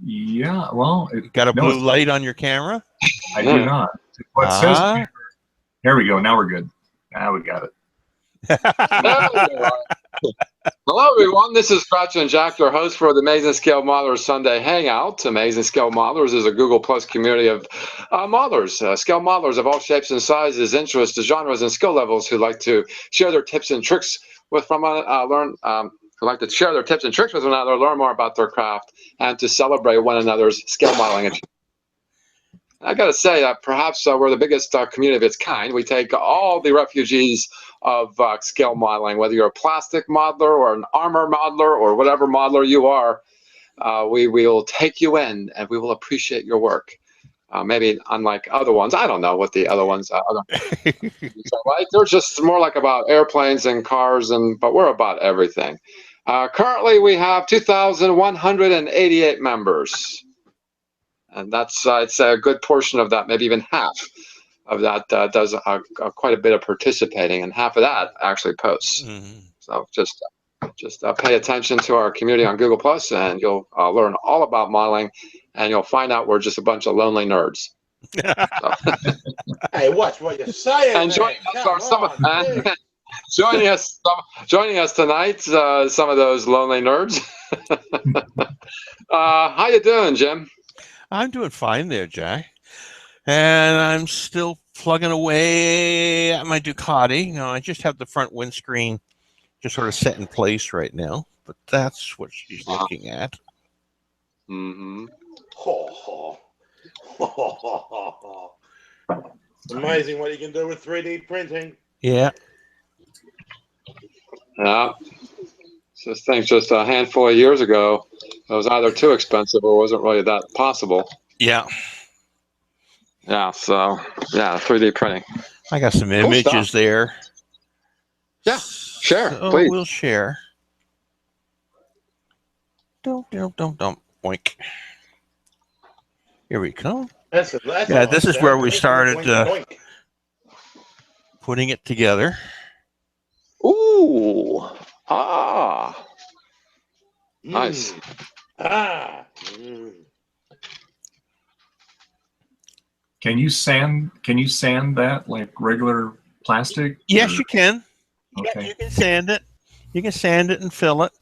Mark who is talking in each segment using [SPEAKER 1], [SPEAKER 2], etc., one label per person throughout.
[SPEAKER 1] Yeah, well,
[SPEAKER 2] Got a blue light on your camera?
[SPEAKER 1] I do not. What says? Here we go. Now we're good. Now we got it.
[SPEAKER 3] Hello, everyone. This is Scratch and Jack, your host for the Amazing Scale Modelers Sunday Hangout. Amazing Scale Modelers is a Google Plus community of modelers, scale modelers of all shapes and sizes, interests, genres, and skill levels who like to share their tips and tricks with who like to share their tips and tricks with one another, learn more about their craft, and to celebrate one another's scale modeling. I got to say that perhaps we're the biggest community of its kind. We take all the refugees of scale modeling, whether you're a plastic modeler or an armor modeler or whatever modeler you are, we will take you in and we will appreciate your work. Maybe unlike other ones, I don't know what the other ones are. Like. They're just more like about airplanes and cars, but we're about everything. Currently, we have 2,188 members. And that's, I'd say, a good portion of that, maybe even half of that does quite a bit of participating, and half of that actually posts. Mm-hmm. So just pay attention to our community on Google Plus, and you'll learn all about modeling, and you'll find out we're just a bunch of lonely nerds.
[SPEAKER 4] Hey, watch what you're saying. And
[SPEAKER 3] joining us tonight, some of those lonely nerds. How you doing, Jim?
[SPEAKER 2] I'm doing fine there, Jack. And I'm still plugging away at my Ducati. You know, I just have the front windscreen just sort of set in place right now. But that's what she's looking at.
[SPEAKER 3] Mm-hmm.
[SPEAKER 4] Amazing what you can do with 3D printing.
[SPEAKER 2] Yeah.
[SPEAKER 3] Yeah. This thing's just a handful of years ago. It was either too expensive or wasn't really that possible.
[SPEAKER 2] Yeah.
[SPEAKER 3] Yeah, so, yeah, 3D printing.
[SPEAKER 2] I got some images there.
[SPEAKER 3] Yeah, share,
[SPEAKER 2] so
[SPEAKER 3] please.
[SPEAKER 2] We'll share. Don't. Boink. Here we go. That's this is where we started putting it together.
[SPEAKER 3] Ooh. Ah. Nice.
[SPEAKER 1] Can you sand that like regular plastic?
[SPEAKER 2] Yes, you can.
[SPEAKER 1] Okay.
[SPEAKER 2] You can sand it. You can sand it and fill it.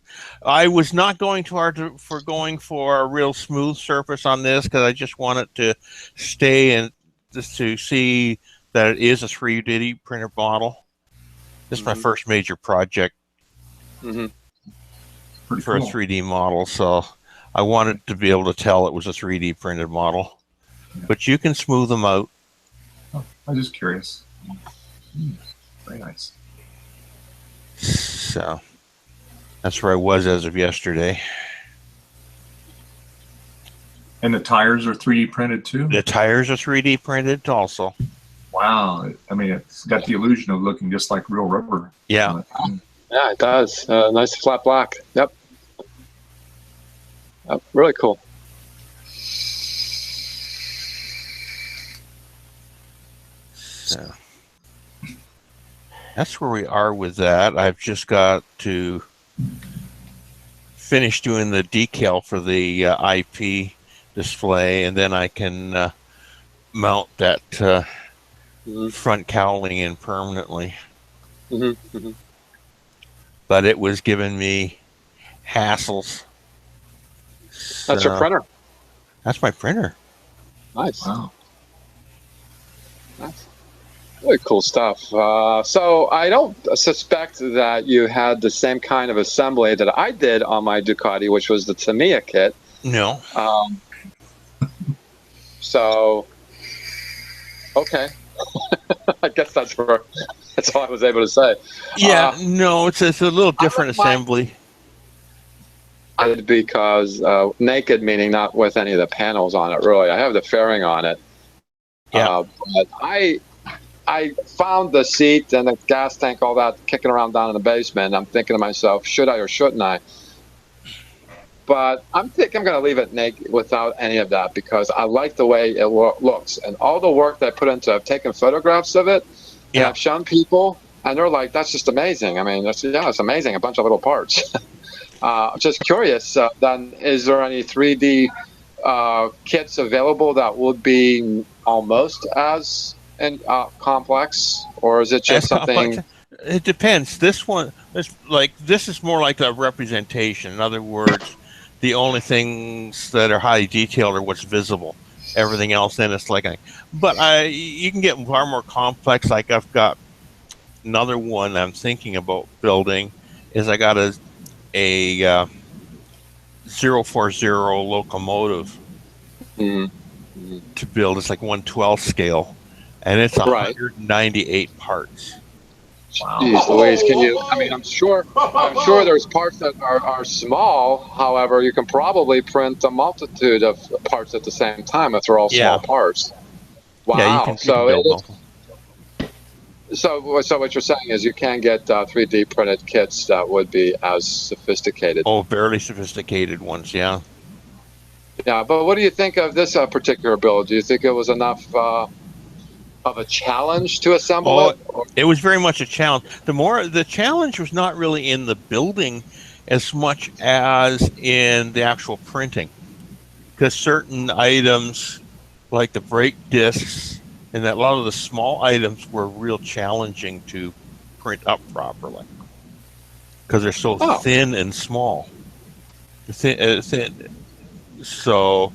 [SPEAKER 2] I was not going too hard going for a real smooth surface on this because I just wanted to stay and just to see that it is a 3D printer model. This is my first major project for a 3D model, so I wanted to be able to tell it was a 3D printed model. But you can smooth them out.
[SPEAKER 1] Oh, I'm just curious. Very nice.
[SPEAKER 2] So that's where I was as of yesterday.
[SPEAKER 1] And the tires are 3D printed too?
[SPEAKER 2] The tires are 3D printed also.
[SPEAKER 1] Wow. I mean, it's got the illusion of looking just like real rubber.
[SPEAKER 2] Yeah.
[SPEAKER 3] Yeah, it does. Nice flat black. Yep. Really cool.
[SPEAKER 2] So that's where we are with that. I've just got to finish doing the decal for the IP display, and then I can mount that front cowling in permanently. But it was giving me hassles.
[SPEAKER 3] That's your printer?
[SPEAKER 2] That's my printer.
[SPEAKER 3] Nice.
[SPEAKER 1] Wow.
[SPEAKER 3] Nice. Really cool stuff. So I don't suspect that you had the same kind of assembly that I did on my Ducati, which was the Tamiya kit.
[SPEAKER 2] No.
[SPEAKER 3] So, okay. I guess that's all I was able to say.
[SPEAKER 2] Yeah, no, it's a little different assembly.
[SPEAKER 3] Because naked, meaning not with any of the panels on it, really. I have the fairing on it.
[SPEAKER 2] Yeah.
[SPEAKER 3] But I found the seat and the gas tank, all that, kicking around down in the basement. I'm thinking to myself, should I or shouldn't I? But I'm thinking I'm going to leave it naked without any of that because I like the way it looks. And all the work that I put into it, I've taken photographs of it, and I've shown people, and they're like, that's just amazing. I mean, it's amazing, a bunch of little parts. Just curious, then, is there any 3D kits available that would be almost as complex, or is it just something?
[SPEAKER 2] It depends. This one, this is more like a representation. In other words, the only things that are highly detailed are what's visible. Everything else, then it's like, you can get far more complex. Like I've got another one I'm thinking about building. Is I got a 040 locomotive to build. It's like 1/12 scale, and it's 198 parts.
[SPEAKER 3] Wow. Jeez Louise, can you? I mean, I'm sure there's parts that are small. However, you can probably print a multitude of parts at the same time if they're all small parts. Wow.
[SPEAKER 2] Yeah, you can build multiple.
[SPEAKER 3] So what you're saying is you can get 3D printed kits that would be as sophisticated.
[SPEAKER 2] Oh, very sophisticated ones, yeah.
[SPEAKER 3] Yeah, but what do you think of this particular build? Do you think it was enough of a challenge to assemble it?
[SPEAKER 2] It was very much a challenge. The challenge was not really in the building as much as in the actual printing, because certain items like the brake discs and that a lot of the small items were real challenging to print up properly because they're so thin and small. So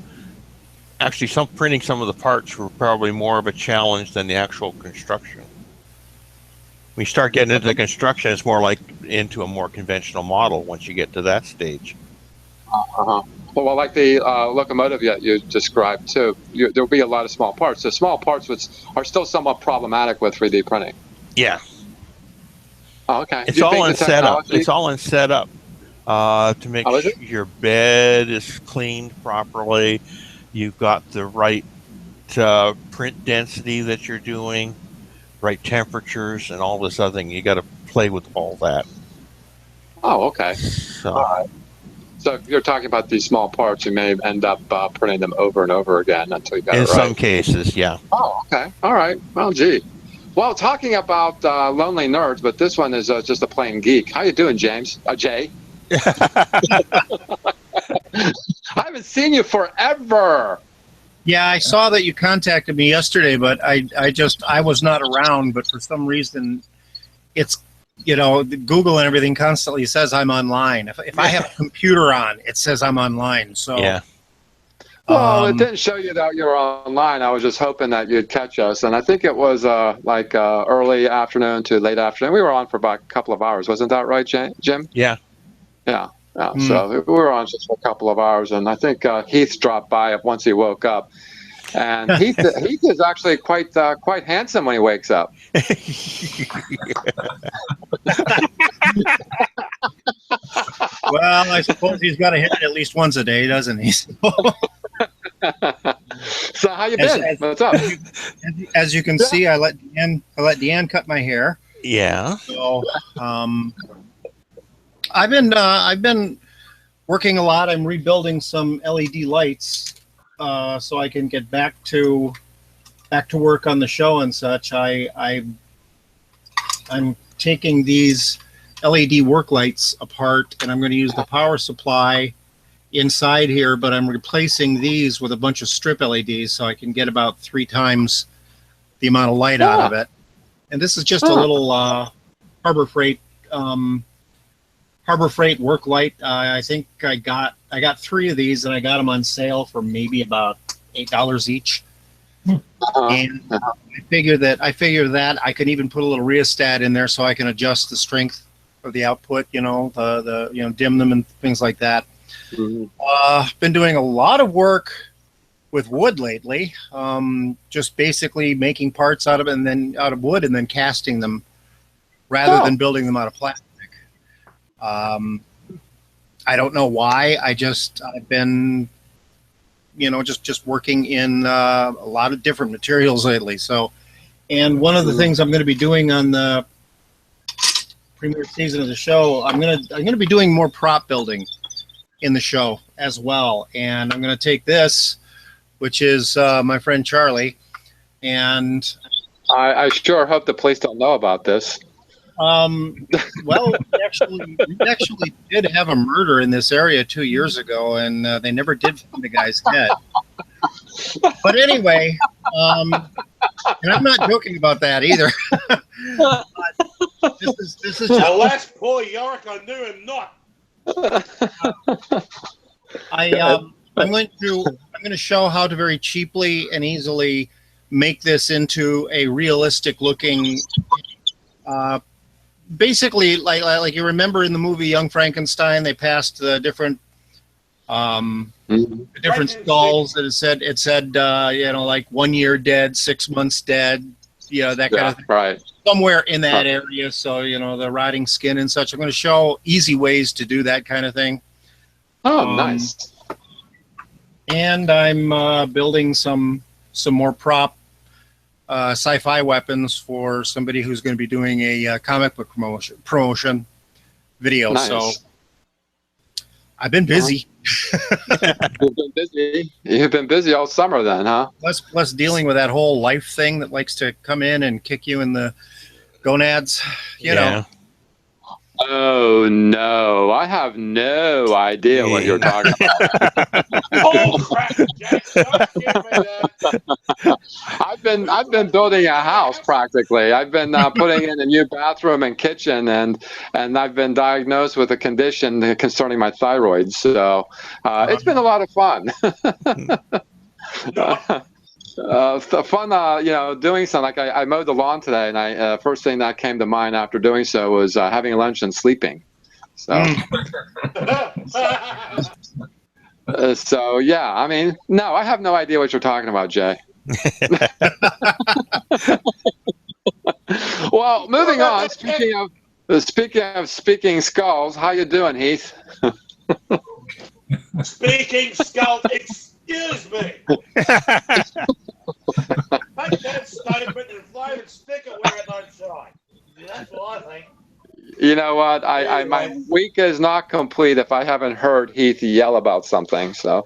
[SPEAKER 2] actually, printing some of the parts were probably more of a challenge than the actual construction. When you start getting into the construction, it's more like into a more conventional model once you get to that stage.
[SPEAKER 3] Well, like the locomotive you described too, there'll be a lot of small parts. The small parts which are still somewhat problematic with 3D printing.
[SPEAKER 2] Yeah.
[SPEAKER 3] Oh, okay.
[SPEAKER 2] It's all in setup. It's all in setup to make sure your bed is cleaned properly. You've got the right print density that you're doing, right temperatures, and all this other thing. You got to play with all that.
[SPEAKER 3] Oh, okay. So you're talking about these small parts. You may end up printing them over and over again until you got it right.
[SPEAKER 2] In some cases, yeah.
[SPEAKER 3] Oh, okay. All right. Well, gee. Well, talking about lonely nerds, but this one is just a plain geek. How you doing, James? Jay? I haven't seen you forever.
[SPEAKER 5] Yeah, I saw that you contacted me yesterday, but I was not around. But for some reason, it's Google and everything constantly says I'm online. If I have a computer on, it says I'm online. So
[SPEAKER 2] yeah.
[SPEAKER 3] Well, it didn't show you that you were online. I was just hoping that you'd catch us, and I think it was early afternoon to late afternoon. We were on for about a couple of hours, wasn't that right, Jim?
[SPEAKER 2] Yeah.
[SPEAKER 3] Yeah. So we were on just for a couple of hours, and I think Heath dropped by once he woke up. And Heath is actually quite handsome when he wakes up.
[SPEAKER 5] Well, I suppose he's got to hit it at least once a day, doesn't he? So
[SPEAKER 3] how you been? What's up?
[SPEAKER 5] As you can see, I let Deanne cut my hair.
[SPEAKER 2] Yeah.
[SPEAKER 5] So I've been working a lot. I'm rebuilding some LED lights so I can get back to work on the show and such. I'm taking these LED work lights apart, and I'm going to use the power supply inside here, but I'm replacing these with a bunch of strip LEDs so I can get about 3 times the amount of light out of it. And this is just a little Harbor Freight work light. I think I got 3 of these, and I got them on sale for maybe about $8 each. And I figure that I could even put a little rheostat in there so I can adjust the strength of the output, dim them and things like that. Been doing a lot of work with wood lately, just basically making parts out of wood and then casting them rather than building them out of plastic. I don't know why. I've been just working in a lot of different materials lately. So, and one of the things I'm going to be doing on the premiere season of the show, I'm going to be doing more prop building in the show as well. And I'm going to take this, which is my friend Charlie, and
[SPEAKER 3] I sure hope the police don't know about this.
[SPEAKER 5] Well, we actually did have a murder in this area 2 years ago, and they never did find the guy's head. But anyway, and I'm not joking about that either. This is just,
[SPEAKER 4] Alas, poor Yorick, I knew him not.
[SPEAKER 5] I'm going to show how to very cheaply and easily make this into a realistic looking. Basically, like you remember in the movie Young Frankenstein, they passed the different skulls that it said like 1 year dead, 6 months dead, that kind of thing.
[SPEAKER 3] Right.
[SPEAKER 5] Somewhere in that area. So the rotting skin and such. I'm going to show easy ways to do that kind of thing.
[SPEAKER 3] Oh, nice.
[SPEAKER 5] And I'm building some more prop sci-fi weapons for somebody who's going to be doing a comic book promotion video.
[SPEAKER 3] Nice.
[SPEAKER 5] So I've been busy.
[SPEAKER 3] You've been busy. You've been busy all summer then, huh?
[SPEAKER 5] Plus dealing with that whole life thing that likes to come in and kick you in the gonads. You know.
[SPEAKER 3] Oh no, I have no idea what you're talking about.
[SPEAKER 4] Oh crap, Jack! Don't give me that.
[SPEAKER 3] I've been building a house practically. I've been putting in a new bathroom and kitchen, and I've been diagnosed with a condition concerning my thyroid. So it's been a lot of fun. Fun, doing something. Like I mowed the lawn today, and first thing that came to mind after doing so was having lunch and sleeping. So, so yeah. I mean, no, I have no idea what you're talking about, Jay. Well, moving on. Speaking of speaking skulls, how you doing, Heath?
[SPEAKER 4] Speaking skull, excuse me. Take that statement and flame and stick it where it don't shine. That's what I think.
[SPEAKER 3] You know what? My week is not complete if I haven't heard Heath yell about something. So.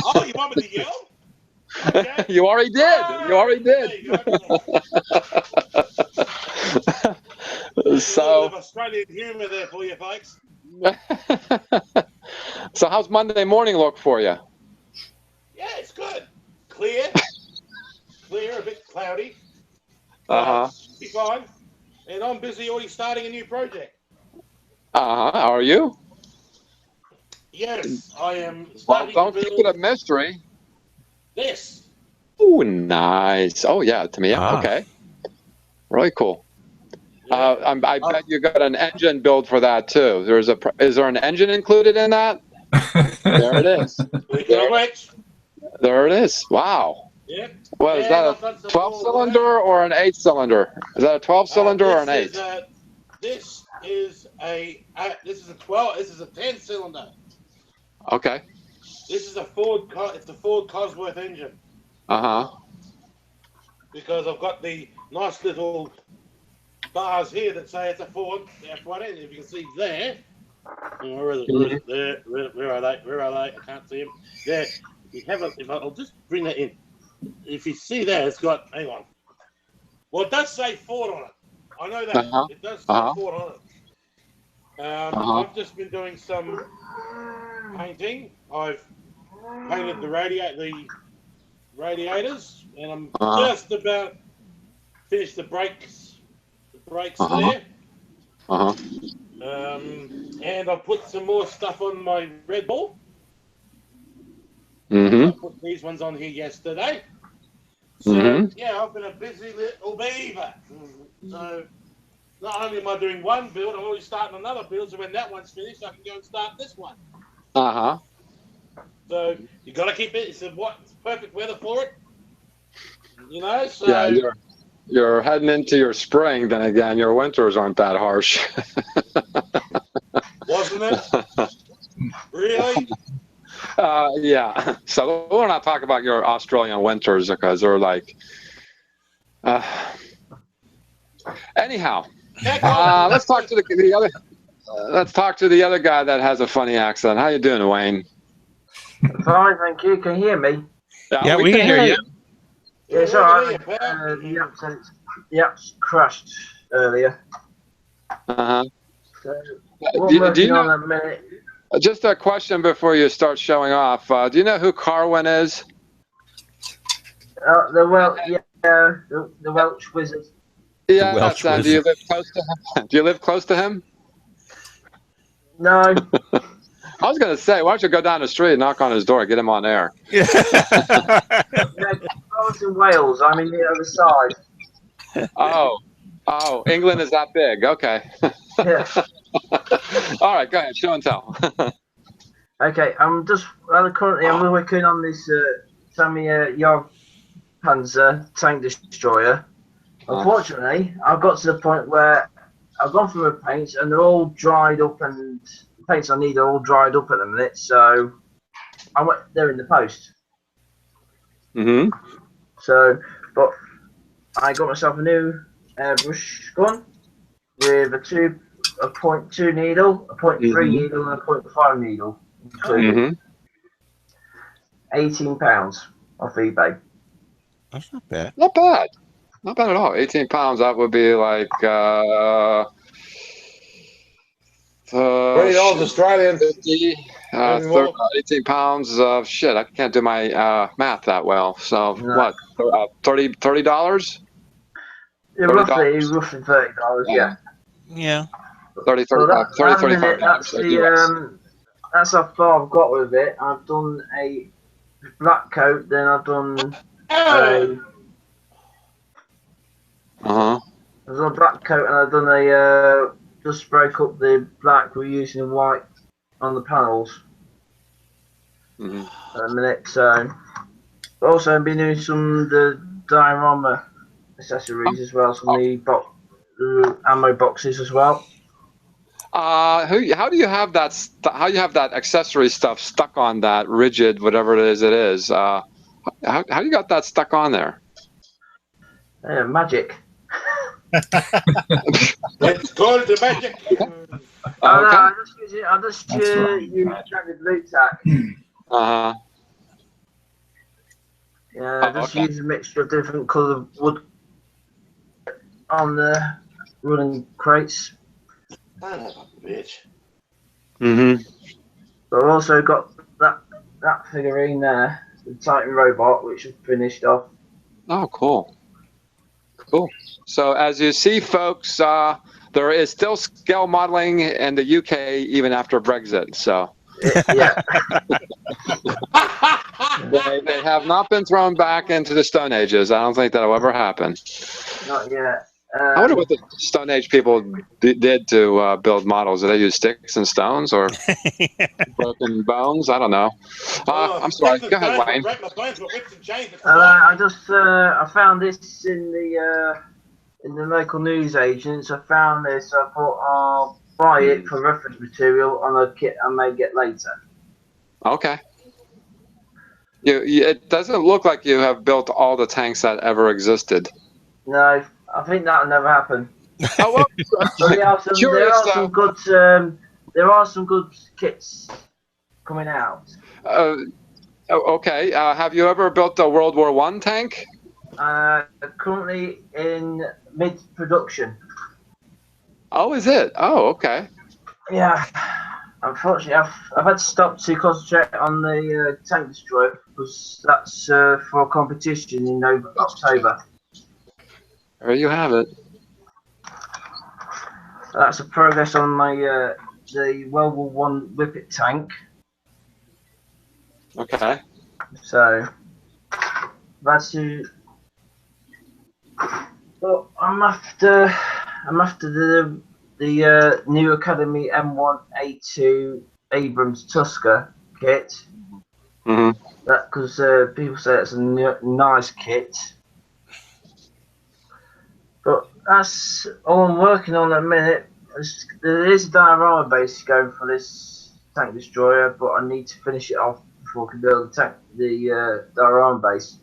[SPEAKER 4] Oh, you want me to yell? Okay.
[SPEAKER 3] You already did. You already did. So.
[SPEAKER 4] A bit of Australian humour there for you, folks.
[SPEAKER 3] So how's Monday morning look for you?
[SPEAKER 4] Yeah, it's good. Clear, a bit cloudy. Be fine. And I'm busy already starting a new project.
[SPEAKER 3] Are you?
[SPEAKER 4] Yes, I am
[SPEAKER 3] Well,
[SPEAKER 4] starting
[SPEAKER 3] don't
[SPEAKER 4] to
[SPEAKER 3] keep
[SPEAKER 4] build
[SPEAKER 3] it a mystery.
[SPEAKER 4] this.
[SPEAKER 3] Oh, nice. Oh, yeah, to me. Okay. Really cool.
[SPEAKER 4] Yeah.
[SPEAKER 3] I bet you got an engine build for that too. Is there an engine included in that? There it is. There it is. Wow.
[SPEAKER 4] Yeah.
[SPEAKER 3] Well, is that a 12-cylinder or an 8-cylinder? Is that a 12-cylinder or an 8?
[SPEAKER 4] This is a 12. This is a 10-cylinder.
[SPEAKER 3] Okay.
[SPEAKER 4] This is a Ford. It's the Ford Cosworth engine. Because I've got the nice little bars here that say it's a Ford F1 engine. If you can see there. Where is it? There. Where are they? Where are they? I can't see them. There. I'll just bring that in. If you see there, it's got. Hang on. Well, it does say Ford on it. I know that. It does say Ford on it. I've just been doing some painting. I've painted the radiators, and I'm just about finished the brakes. The brakes there. And I put some more stuff on my Red Bull. I put these ones on here yesterday. So, yeah, I've been a busy little beaver. So, not only am I doing one build, I'm already starting another build, so when that one's finished, I can go and start this one. So, you got to keep it. It's perfect weather for it. You know, so...
[SPEAKER 3] Yeah, you're heading into your spring, then again, your winters aren't that harsh.
[SPEAKER 4] Wasn't it? Really?
[SPEAKER 3] Yeah. So we're not talking about your Australian winters because they're like. Anyhow, let's talk to the other. Let's talk to the other guy that has a funny accent. How you doing, Wayne?
[SPEAKER 6] Fine, thank you. Can you hear me?
[SPEAKER 2] Yeah, we can hear you.
[SPEAKER 6] Yeah, it's all right. The accent's crushed. earlier.
[SPEAKER 3] Uh-huh.
[SPEAKER 6] So what
[SPEAKER 3] Do,
[SPEAKER 6] I'm
[SPEAKER 3] do you
[SPEAKER 6] working on
[SPEAKER 3] know,
[SPEAKER 6] at the minute.
[SPEAKER 3] just a question before you start showing off. Do you know who Carwin is?
[SPEAKER 6] The Welsh wizard.
[SPEAKER 3] Yes,
[SPEAKER 2] Welsh
[SPEAKER 3] and do you
[SPEAKER 2] wizard.
[SPEAKER 3] live close to him? Do you live close to him?
[SPEAKER 6] No,
[SPEAKER 3] I was going to say, why don't you go down the street and knock on his door, get him on air?
[SPEAKER 2] Yeah.
[SPEAKER 6] I was in Wales. I'm in the other side.
[SPEAKER 3] Oh, England is that big. Okay.
[SPEAKER 6] Yeah.
[SPEAKER 3] All right, go ahead, show and tell.
[SPEAKER 6] Okay, currently I'm working on this Sammy Yog Panzer tank destroyer. Unfortunately, I've got to the point where I've gone through the paints and they're all dried up, and the paints I need are all dried up at the minute. So they're in the post.
[SPEAKER 3] Mm-hmm.
[SPEAKER 6] So, but I got myself a new airbrush gun with a 0.2 needle, a 0.3 needle, and a 0.5 needle included.
[SPEAKER 3] Mm-hmm.
[SPEAKER 6] £18 off eBay.
[SPEAKER 2] That's not bad.
[SPEAKER 3] Not bad. Not bad at all. 18 pounds, that would be like
[SPEAKER 4] $20 Australian.
[SPEAKER 3] 50, 18 pounds of shit. I can't do my math that well. So
[SPEAKER 6] No.
[SPEAKER 3] what? $30?
[SPEAKER 6] Yeah, roughly $30. Yeah.
[SPEAKER 2] Yeah.
[SPEAKER 3] 30,
[SPEAKER 6] So
[SPEAKER 3] 35, 30,
[SPEAKER 6] that
[SPEAKER 3] 35
[SPEAKER 6] minute,
[SPEAKER 3] dollars.
[SPEAKER 6] that's how far I've got with it. I've done a black coat, then I've done a I've done a black coat, and I've done a just broke up the black we're using white on the panels. A minute. So also I've been doing some of the diorama accessories as well, some of the ammo boxes as well.
[SPEAKER 3] How do you have that? How do you have that accessory stuff stuck on that rigid, whatever it is? How you got that stuck on there?
[SPEAKER 6] Magic.
[SPEAKER 4] It's called the magic.
[SPEAKER 6] I just use standard blue tack. Yeah, I just use a mixture of different coloured wood on the running crates.
[SPEAKER 4] Son of a bitch.
[SPEAKER 6] But I've also got that figurine there, the Titan robot, which I've finished off.
[SPEAKER 3] Oh, cool. Cool. So as you see, folks, there is still scale modeling in the UK even after Brexit. So
[SPEAKER 6] Yeah.
[SPEAKER 3] they have not been thrown back into the Stone Ages. I don't think that'll ever happen.
[SPEAKER 6] Not yet.
[SPEAKER 3] I wonder what the Stone Age people did to build models. Did they use sticks and stones or broken bones? I don't know. I'm sorry. Go ahead, Wayne.
[SPEAKER 6] I found this in the local news agents. I found this. I thought I'll buy it for reference material on a kit I may get later.
[SPEAKER 3] Okay. It doesn't look like you have built all the tanks that ever existed.
[SPEAKER 6] No, I think that'll never happen.
[SPEAKER 3] Oh, well,
[SPEAKER 6] there are some good kits coming out.
[SPEAKER 3] Okay. Have you ever built a World War I tank?
[SPEAKER 6] Currently in mid-production.
[SPEAKER 3] Oh, is it? Oh, okay.
[SPEAKER 6] Yeah. Unfortunately, I've had to stop to concentrate on the tank destroyer because that's for a competition in October.
[SPEAKER 3] There you have it.
[SPEAKER 6] That's a progress on my the World War One Whippet tank.
[SPEAKER 3] Okay.
[SPEAKER 6] So that's to. Well, I'm after the new Academy M1A2 Abrams Tusker kit. That because people say it's a nice kit. But that's all I'm working on at the minute. There is a diorama base going for this tank destroyer, but I need to finish it off before I can build the diorama base.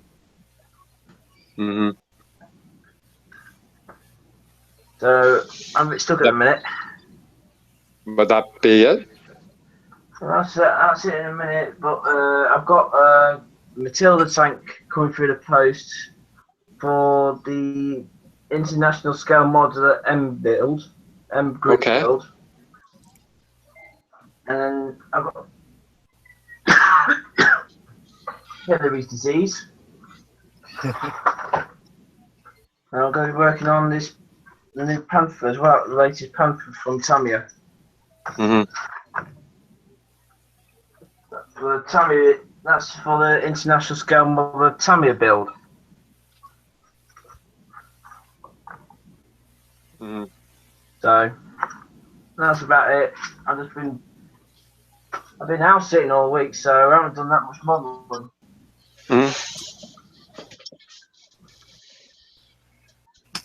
[SPEAKER 6] So I'm a bit stuck at the minute.
[SPEAKER 3] Would that be it?
[SPEAKER 6] So that's it in a minute. But I've got Matilda tank coming through the post for the international scale modular M grid
[SPEAKER 3] Okay.
[SPEAKER 6] build. And then I've got Hillary's disease. And I'm going to be working on the new Panther as well, the latest Panther from Tamiya. For the Tamiya, that's for the international scale model Tamiya build. So that's about it. I've been house sitting all week, so I haven't done that much modeling.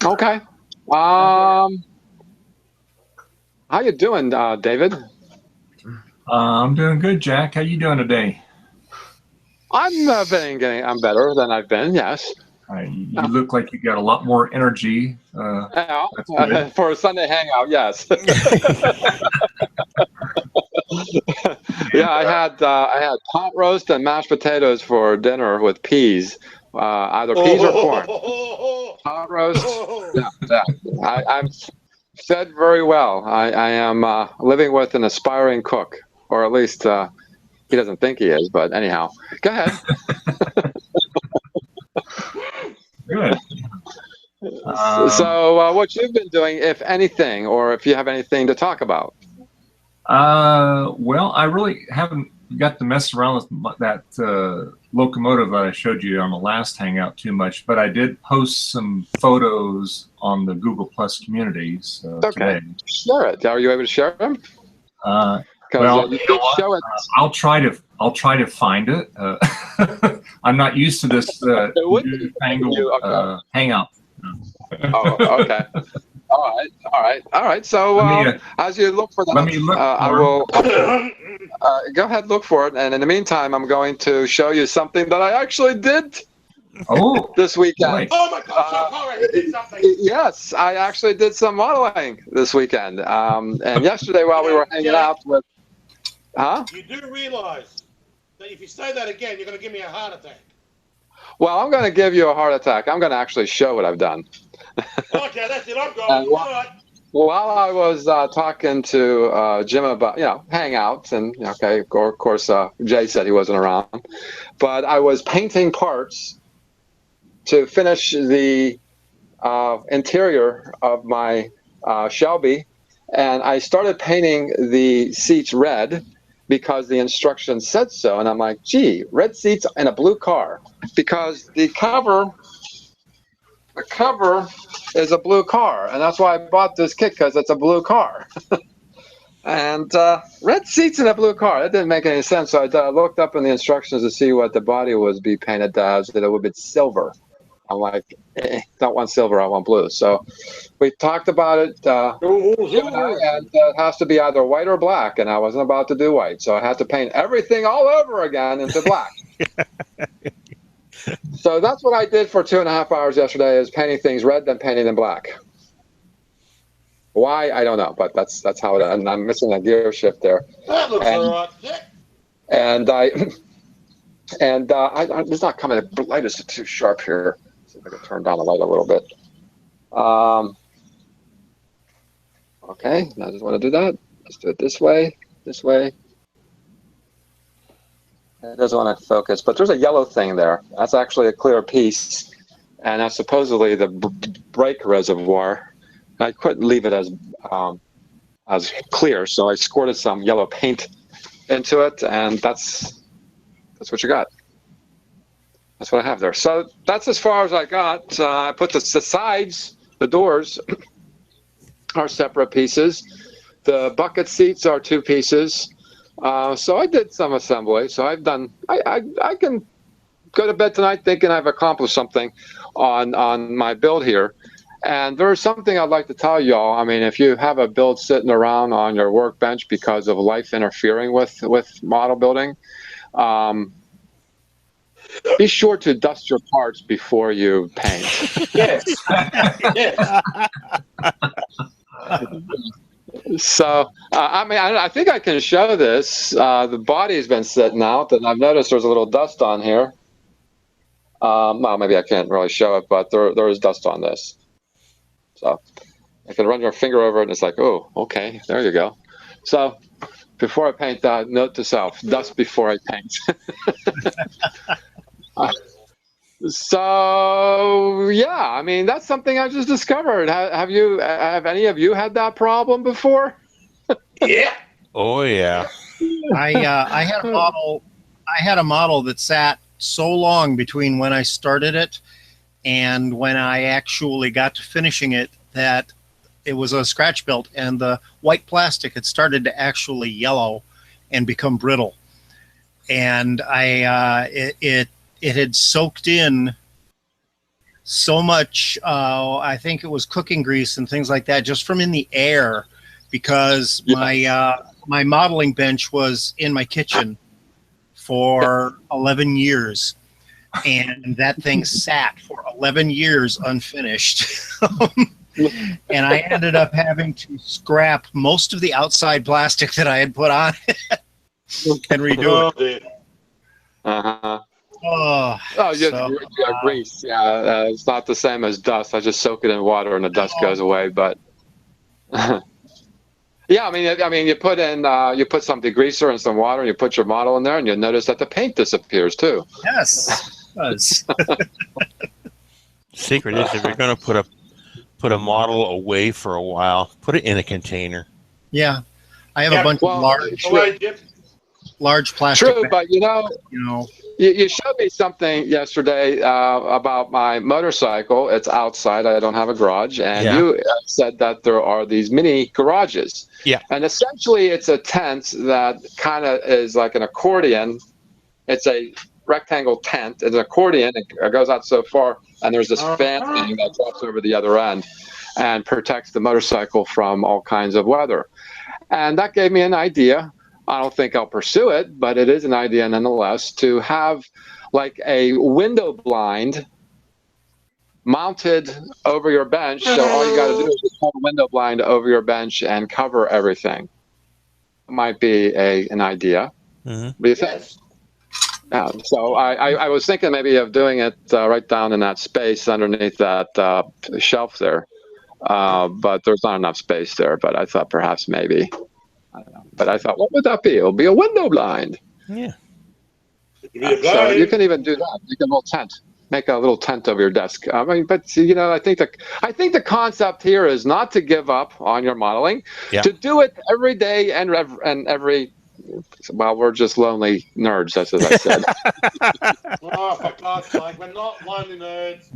[SPEAKER 3] Okay. How you doing, David?
[SPEAKER 1] I'm doing good, Jack. How you doing today?
[SPEAKER 3] I'm better than I've been. Yes.
[SPEAKER 1] You look like you got a lot more energy. That's good.
[SPEAKER 3] For a Sunday hangout, yes. Yeah, I had pot roast and mashed potatoes for dinner with peas, either peas or corn. Pot roast. Yeah. I'm fed very well. I am living with an aspiring cook, or at least he doesn't think he is. But anyhow, go ahead.
[SPEAKER 1] Good.
[SPEAKER 3] So, what you've been doing, if anything, or if you have anything to talk about?
[SPEAKER 1] Well, I really haven't got to mess around with that locomotive that I showed you on the last Hangout too much, but I did post some photos on the Google Plus communities today.
[SPEAKER 3] Share it. Are you able to share them?
[SPEAKER 1] Well, I'll try to find it. I'm not used to this newfangled Hangout.
[SPEAKER 3] Oh, okay. All right. So as you look for that, I will go ahead, look for it. And in the meantime, I'm going to show you something that I actually did this weekend.
[SPEAKER 1] Right.
[SPEAKER 4] Oh my God! You did something.
[SPEAKER 3] Yes, I actually did some modeling this weekend. And yesterday while we were hanging out with,
[SPEAKER 4] You do realize that if you say that again, you're going to give me a heart attack.
[SPEAKER 3] Well, I'm going to give you a heart attack. I'm going to actually show what I've done.
[SPEAKER 4] Okay, that's it. I'm going.
[SPEAKER 3] While I was talking to Jim about, Hangouts, and of course, Jay said he wasn't around, but I was painting parts to finish the interior of my Shelby, and I started painting the seats red because the instructions said so, and I'm like, gee, red seats in a blue car, because the cover is a blue car, and that's why I bought this kit, because it's a blue car. And red seats in a blue car, that didn't make any sense. So I looked up in the instructions to see what the body was be painted as, that it would be silver. I'm like, don't want silver, I want blue. So we talked about it, and it has to be either white or black, and I wasn't about to do white, so I had to paint everything all over again into black. So that's what I did for 2.5 hours yesterday, is painting things red, then painting them black. Why, I don't know, but that's how it is. And I'm missing a gear shift there.
[SPEAKER 4] That looks all right.
[SPEAKER 3] And it's not coming. The light is too sharp here. Let's see if I can turn down the light a little bit. Okay, now I just want to do that. Let's do it this way. It doesn't want to focus, but there's a yellow thing there. That's actually a clear piece, and that's supposedly the brake reservoir. I couldn't leave it as clear, so I squirted some yellow paint into it, and that's what you got. That's what I have there. So that's as far as I got. I put the sides, the doors are separate pieces. The bucket seats are 2 pieces. So I did some assembly. So I've done. I can go to bed tonight thinking I've accomplished something on my build here. And there's something I'd like to tell y'all. I mean, if you have a build sitting around on your workbench because of life interfering with model building, be sure to dust your parts before you paint.
[SPEAKER 4] Yes. Yes.
[SPEAKER 3] So, I think I can show this. The body's been sitting out, and I've noticed there's a little dust on here. Well, maybe I can't really show it, but there is dust on this. So I can run your finger over it, and it's like, oh, okay, there you go. So before I paint, note to self: dust before I paint. So yeah, I mean, that's something I just discovered. Have any of you had that problem before?
[SPEAKER 4] Yeah.
[SPEAKER 2] Oh yeah.
[SPEAKER 5] I had a model. I had a model that sat so long between when I started it and when I actually got to finishing it that it was a scratch built, and the white plastic had started to actually yellow and become brittle, and it had soaked in so much. I think it was cooking grease and things like that just from in the air, because my modeling bench was in my kitchen for 11 years, and that thing sat for 11 years unfinished. And I ended up having to scrap most of the outside plastic that I had put on it and redo it.
[SPEAKER 3] Uh-huh.
[SPEAKER 5] Oh,
[SPEAKER 3] grease. Yeah, it's not the same as dust. I just soak it in water and the dust goes away. But yeah, I mean, you put some degreaser and some water, and you put your model in there, and you'll notice that the paint disappears too.
[SPEAKER 5] yes, it does.
[SPEAKER 2] Secret is, if you're going to put a model away for a while, put it in a container.
[SPEAKER 5] Yeah, I have a bunch of large plastic.
[SPEAKER 3] True, but you showed me something yesterday about my motorcycle. It's outside. I don't have a garage, and you said that there are these mini garages.
[SPEAKER 2] Yeah,
[SPEAKER 3] and essentially, it's a tent that kind of is like an accordion. It's a rectangle tent. It's an accordion. It goes out so far, and there's this fan thing that drops over the other end and protects the motorcycle from all kinds of weather. And that gave me an idea. I don't think I'll pursue it, but it is an idea nonetheless, to have like a window blind mounted over your bench. So all you got to do is just hold a window blind over your bench and cover everything. Might be an idea.
[SPEAKER 2] Mm-hmm.
[SPEAKER 3] What do you think? Yeah, so I was thinking maybe of doing it right down in that space underneath that shelf there. But there's not enough space there. But I thought perhaps maybe. I don't know. But I thought, what would that be? It'll be a window blind.
[SPEAKER 2] Yeah.
[SPEAKER 3] So you can even do that. Make a little tent. Make a little tent over your desk. I mean, but I think the concept here is not to give up on your modeling.
[SPEAKER 2] Yeah.
[SPEAKER 3] To do it every day and every. Well, we're just lonely nerds. That's what I said.
[SPEAKER 4] Oh, for God's sake, we're not lonely nerds.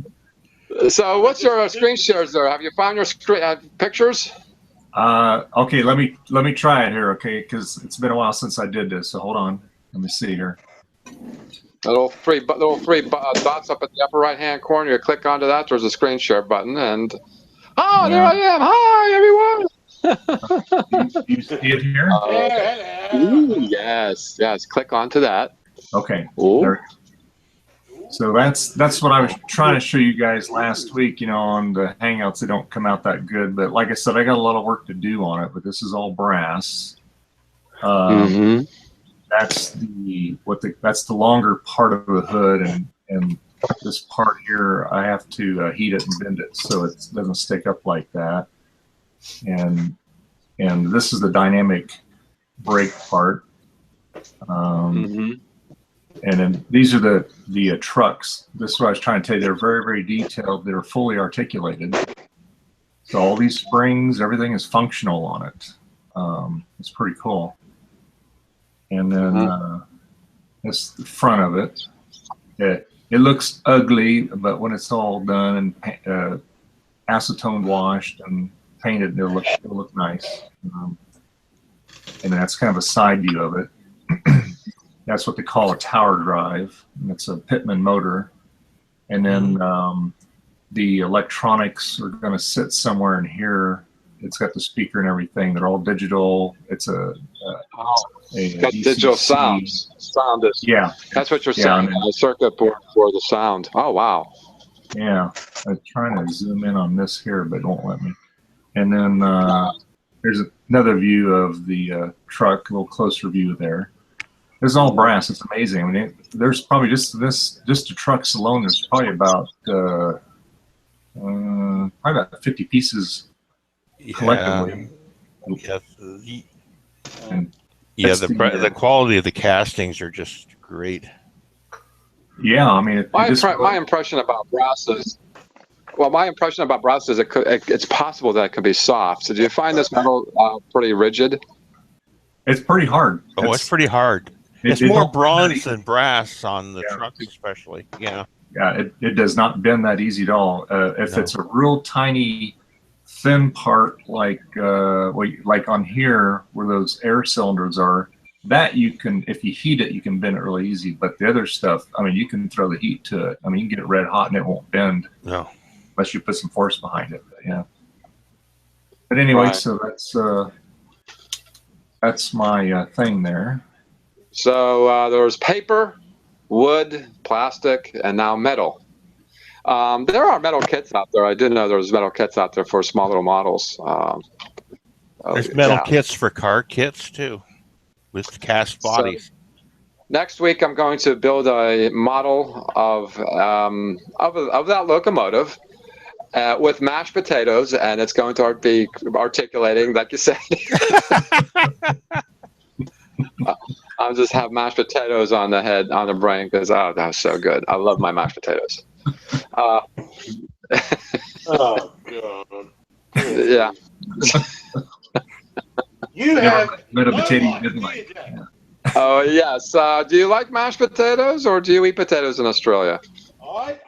[SPEAKER 3] So, what's your screen shares there? Have you found your pictures?
[SPEAKER 1] Okay, let me try it here, okay? Because it's been a while since I did this. So hold on. Let me see here.
[SPEAKER 3] Little three dots up at the upper right-hand corner. You click onto that. There's a screen share button, and there I am. Hi, everyone.
[SPEAKER 1] You see it here?
[SPEAKER 3] Yes. Click onto that.
[SPEAKER 1] Okay. So that's what I was trying to show you guys last week. On the Hangouts, they don't come out that good, but like I said, I got a lot of work to do on it. But this is all brass. That's the longer part of the hood, and this part here, I have to heat it and bend it so it doesn't stick up like that. And this is the dynamic brake part. And then these are the trucks. This is what I was trying to tell you. They're very, very detailed. They're fully articulated. So all these springs, everything is functional on it. It's pretty cool. And then that's the front of it. It looks ugly, but when it's all done and acetone washed and painted, it'll look nice. And that's kind of a side view of it. That's what they call a tower drive. And it's a Pitman motor. And then the electronics are going to sit somewhere in here. It's got the speaker and everything. They're all digital. It's got
[SPEAKER 3] digital sound. That's what you're saying. The circuit board for the sound. Oh, wow.
[SPEAKER 1] Yeah. I'm trying to zoom in on this here, but it won't let me. And then there's another view of the truck, a little closer view there. This is all brass. It's amazing. I mean, there's probably just the trucks alone. There's probably about probably about 50 pieces collectively.
[SPEAKER 2] Yeah,
[SPEAKER 1] And
[SPEAKER 2] yeah.
[SPEAKER 1] that's
[SPEAKER 2] The quality of the castings are just great.
[SPEAKER 1] yeah, I mean,
[SPEAKER 3] My impression about brass is, it's possible that it could be soft. So do you find this metal pretty rigid?
[SPEAKER 1] it's pretty hard.
[SPEAKER 2] Oh, it's pretty hard. It's
[SPEAKER 1] it
[SPEAKER 2] more
[SPEAKER 1] don't bend that
[SPEAKER 2] bronze
[SPEAKER 1] easy.
[SPEAKER 2] than brass on the
[SPEAKER 1] Yeah.
[SPEAKER 2] trucks, especially. Yeah.
[SPEAKER 1] Yeah, it does not bend that easy at all. If
[SPEAKER 2] No.
[SPEAKER 1] it's a real tiny, thin part, like on here where those air cylinders are, that you can, if you heat it, you can bend it really easy. But the other stuff, I mean, you can throw the heat to it. I mean, you can get it red hot and it won't bend.
[SPEAKER 2] No.
[SPEAKER 1] Unless you put some force behind it. But yeah. But anyway,
[SPEAKER 3] Right.
[SPEAKER 1] so that's my thing there.
[SPEAKER 3] So there's paper, wood, plastic, and now metal. There are metal kits out there. I didn't know there was metal kits out there for small little models.
[SPEAKER 2] There's metal kits for car kits too, with cast bodies.
[SPEAKER 3] So, next week, I'm going to build a model of that locomotive with mashed potatoes, and it's going to be articulating, like you said. I'll just have mashed potatoes on the head, on the brain, because that was so good. I love my mashed potatoes.
[SPEAKER 4] Oh God!
[SPEAKER 3] Yeah.
[SPEAKER 4] You have
[SPEAKER 1] Met a
[SPEAKER 4] no
[SPEAKER 1] potato you
[SPEAKER 4] idea,
[SPEAKER 1] didn't like.
[SPEAKER 4] Jack.
[SPEAKER 1] Yeah.
[SPEAKER 3] Oh yes. Do you like mashed potatoes, or do you eat potatoes in Australia?
[SPEAKER 4] I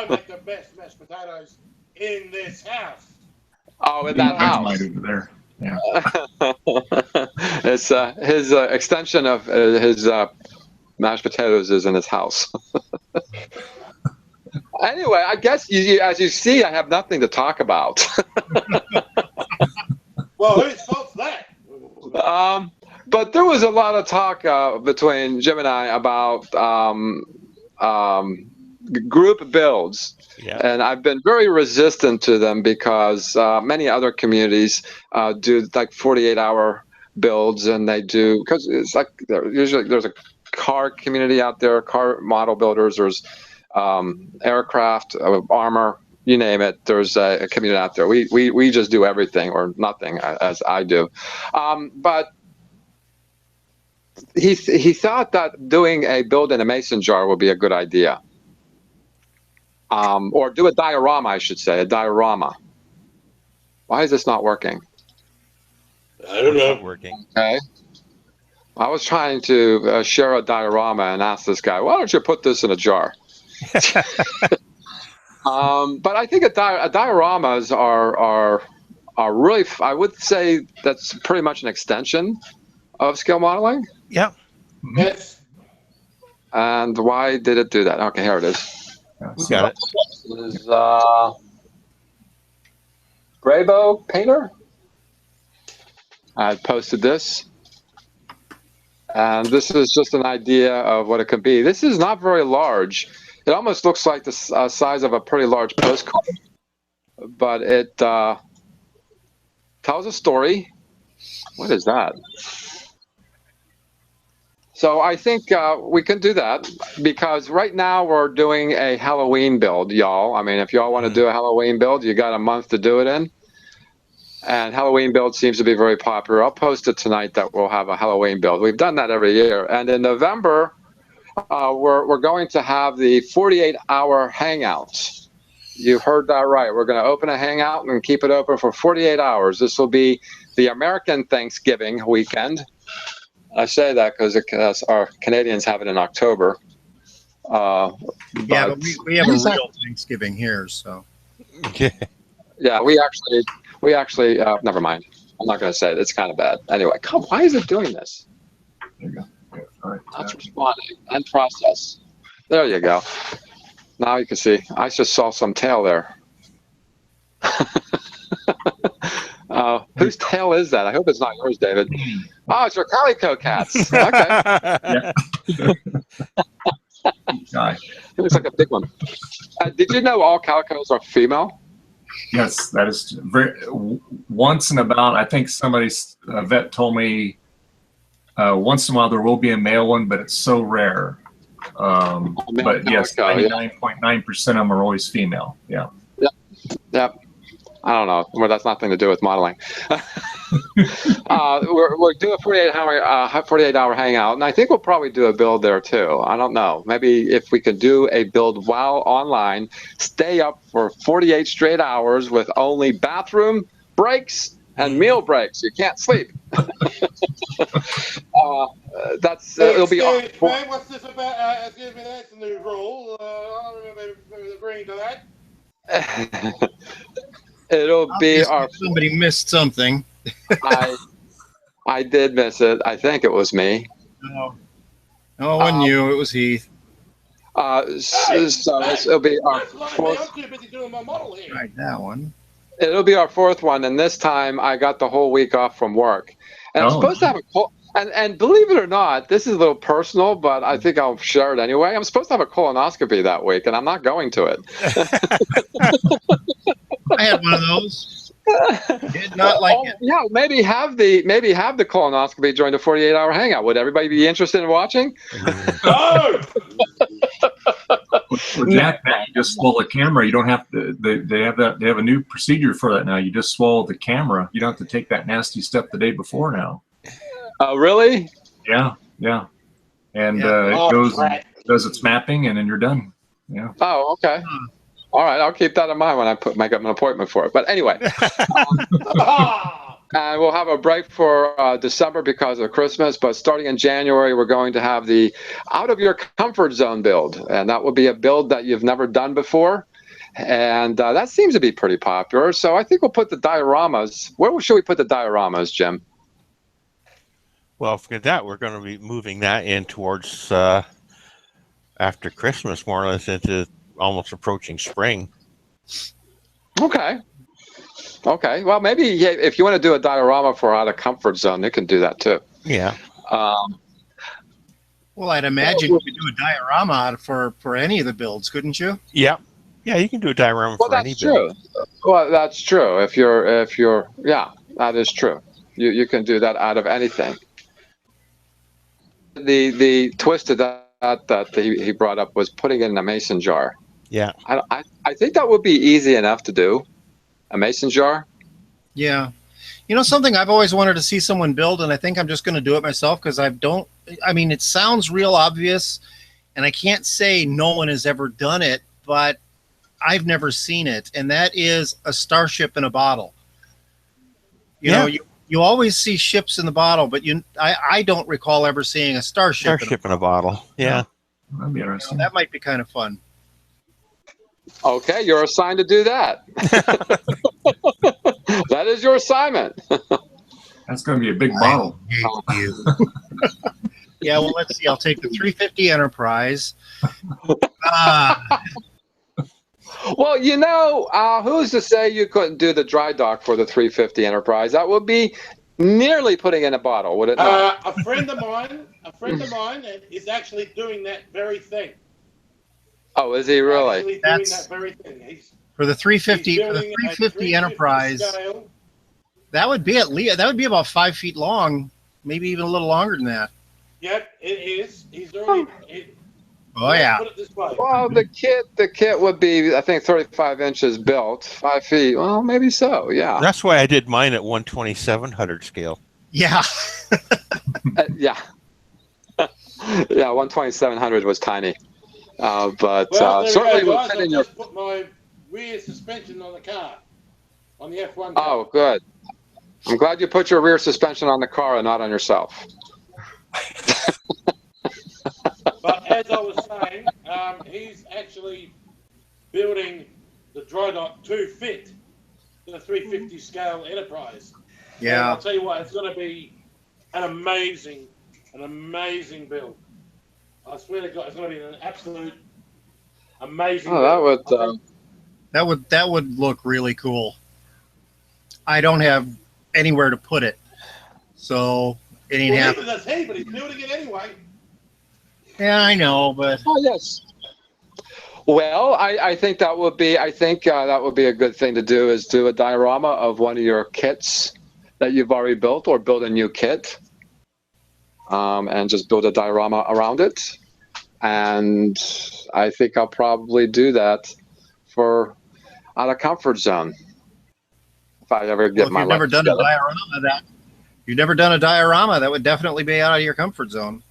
[SPEAKER 4] make the best mashed potatoes in this house.
[SPEAKER 3] Oh, in that house.
[SPEAKER 1] Over there. Yeah.
[SPEAKER 3] It's his extension of his mashed potatoes is in his house. Anyway, I guess as you see, I have nothing to talk about.
[SPEAKER 4] Well, whose fault's that?
[SPEAKER 3] But there was a lot of talk between Jim and I about group builds.
[SPEAKER 2] Yeah.
[SPEAKER 3] And I've been very resistant to them because many other communities do like 48-hour builds, and they do, because it's like usually there's a car community out there, car model builders, there's aircraft, armor, you name it. There's a community out there. We just do everything or nothing, as I do. But he thought that doing a build in a mason jar would be a good idea. Or do a diorama, I should say, a diorama. Why is this not working?
[SPEAKER 4] I don't know.
[SPEAKER 2] Not working.
[SPEAKER 3] Okay. I was trying to share a diorama and ask this guy, why don't you put this in a jar? But I think dioramas are really, I would say that's pretty much an extension of scale modeling.
[SPEAKER 2] Yeah.
[SPEAKER 4] Yes.
[SPEAKER 3] And why did it do that? Okay, here it is.
[SPEAKER 2] We got it.
[SPEAKER 3] This is Bravo Painter. I posted this. And this is just an idea of what it could be. This is not very large. It almost looks like the size of a pretty large postcard. But it tells a story. What is that? So I think we can do that, because right now we're doing a Halloween build, y'all. I mean, if y'all want to do a Halloween build, you got a month to do it in. And Halloween build seems to be very popular. I'll post it tonight that we'll have a Halloween build. We've done that every year. And in November, we're going to have the 48-hour Hangout. You heard that right. We're going to open a Hangout and keep it open for 48 hours. This will be the American Thanksgiving weekend. I say that because our Canadians have it in October.
[SPEAKER 5] Yeah, but we have a real Thanksgiving here, so.
[SPEAKER 3] Yeah, we actually. Never mind. I'm not going to say it. It's kind of bad. Anyway, why is it doing this?
[SPEAKER 1] There you go. Yeah, all right.
[SPEAKER 3] That's responding. End process. There you go. Now you can see. I just saw some tail there. Whose tail is that? I hope it's not yours, David. Oh, it's your calico cats. Okay.
[SPEAKER 1] Guy.
[SPEAKER 3] It looks like a big one. Did you know all calicos are female?
[SPEAKER 1] Yes, that is very. Once in about, I think a vet told me once in a while there will be a male one, but it's so rare But yes,
[SPEAKER 3] Calico, yeah.
[SPEAKER 1] 99.9% of them are always female. Yeah.
[SPEAKER 3] Yep. I don't know. Well, that's nothing to do with modeling. We're doing a 48-hour hangout, and I think we'll probably do a build there too. I don't know. Maybe if we could do a build while online, stay up for 48 straight hours with only bathroom breaks and meal breaks. You can't sleep. It'll be.
[SPEAKER 4] Excuse me, what's this about? Excuse me, that's a new rule. I don't remember agreeing to that.
[SPEAKER 3] It'll be our.
[SPEAKER 5] Somebody missed something.
[SPEAKER 3] I did miss it. I think it was me.
[SPEAKER 5] No, it wasn't you. It was Heath.
[SPEAKER 3] It'll be our fourth.
[SPEAKER 4] I'm too busy doing my model here.
[SPEAKER 5] Right, that one.
[SPEAKER 3] It'll be our fourth one, and this time I got the whole week off from work. And I'm supposed to have and believe it or not, this is a little personal, but I think I'll share it anyway. I'm supposed to have a colonoscopy that week, and I'm not going to it.
[SPEAKER 5] I had one of those. Did not like it.
[SPEAKER 3] Yeah, maybe have the colonoscopy during the 48-hour hangout. Would everybody be interested in watching?
[SPEAKER 4] No!
[SPEAKER 1] For Jack, now you just swallow the camera. You don't have to. They have a new procedure for that now. You just swallow the camera. You don't have to take that nasty step the day before now.
[SPEAKER 3] Oh, really?
[SPEAKER 1] Yeah. And
[SPEAKER 4] Yeah.
[SPEAKER 1] it goes and does its mapping, and then you're done. Yeah.
[SPEAKER 3] Oh, okay. All right, I'll keep that in mind when I make up an appointment for it. But anyway, and we'll have a break for December because of Christmas. But starting in January, we're going to have the out of your comfort zone build, and that will be a build that you've never done before. And that seems to be pretty popular. So I think we'll put the dioramas. Where should we put the dioramas, Jim?
[SPEAKER 2] Well, forget that. We're going to be moving that in towards after Christmas, more or less into almost approaching spring.
[SPEAKER 3] Okay. Well, maybe if you want to do a diorama for out of comfort zone, you can do that too.
[SPEAKER 2] Yeah.
[SPEAKER 5] Well, I'd imagine you could do a diorama for any of the builds, couldn't you?
[SPEAKER 2] Yeah. Yeah, you can do a diorama for any build.
[SPEAKER 3] Well, that's true. If you're, yeah, that is true. You can do that out of anything. The twist to that he brought up was putting it in a mason jar.
[SPEAKER 2] Yeah.
[SPEAKER 3] I think that would be easy enough to do, a mason jar.
[SPEAKER 5] Yeah. You know, something I've always wanted to see someone build, and I think I'm just going to do it myself because it sounds real obvious, and I can't say no one has ever done it, but I've never seen it, and that is a starship in a bottle. You know, you always see ships in the bottle, but I don't recall ever seeing a starship
[SPEAKER 2] in a bottle. Yeah.
[SPEAKER 1] That'd be interesting.
[SPEAKER 5] That might be kind of fun.
[SPEAKER 3] Okay, you're assigned to do that. That is your assignment.
[SPEAKER 1] That's going to be a big bottle.
[SPEAKER 5] Thank you. Yeah, well, let's see. I'll take the 350 Enterprise.
[SPEAKER 3] Well, who's to say you couldn't do the dry dock for the 350 Enterprise? That would be nearly putting in a bottle, would it not?
[SPEAKER 4] A friend of mine is actually doing that very thing.
[SPEAKER 3] Oh, is he really?
[SPEAKER 4] Doing that very thing.
[SPEAKER 5] For the 350 Enterprise.
[SPEAKER 4] Scale.
[SPEAKER 5] That would be about 5 feet long, maybe even a little longer than that.
[SPEAKER 4] Yep, it is. He's already.
[SPEAKER 5] Yeah.
[SPEAKER 4] Put it this way.
[SPEAKER 3] Well, the kit would be, I think, 35 inches built, 5 feet. Well, maybe so. Yeah.
[SPEAKER 2] That's why I did mine at 1/2700 scale.
[SPEAKER 5] Yeah.
[SPEAKER 3] Yeah. Yeah, 1/2700 was tiny. But certainly
[SPEAKER 4] guys, I just put my rear suspension on the car, on the F1 car.
[SPEAKER 3] Oh, good. I'm glad you put your rear suspension on the car and not on yourself.
[SPEAKER 4] But as I was saying, he's actually building the dry dock to fit the 350 scale Enterprise.
[SPEAKER 5] Yeah.
[SPEAKER 4] And I'll tell you what, it's going to be an amazing build. I swear to God, it's going to be an absolute amazing build.
[SPEAKER 5] That would look really cool. I don't have anywhere to put it, so it ain't happening.
[SPEAKER 4] Neither does he, but he's building it anyway.
[SPEAKER 5] Yeah, I know, but
[SPEAKER 3] yes. Well, I think that would be a good thing to do, is do a diorama of one of your kits that you've already built, or build a new kit, and just build a diorama around it. and I think I'll probably do that for out of comfort zone if I ever get
[SPEAKER 5] Well, if
[SPEAKER 3] my
[SPEAKER 5] you've never
[SPEAKER 3] life
[SPEAKER 5] done a
[SPEAKER 3] together.
[SPEAKER 5] diorama, you've never done a diorama, that would definitely be out of your comfort zone.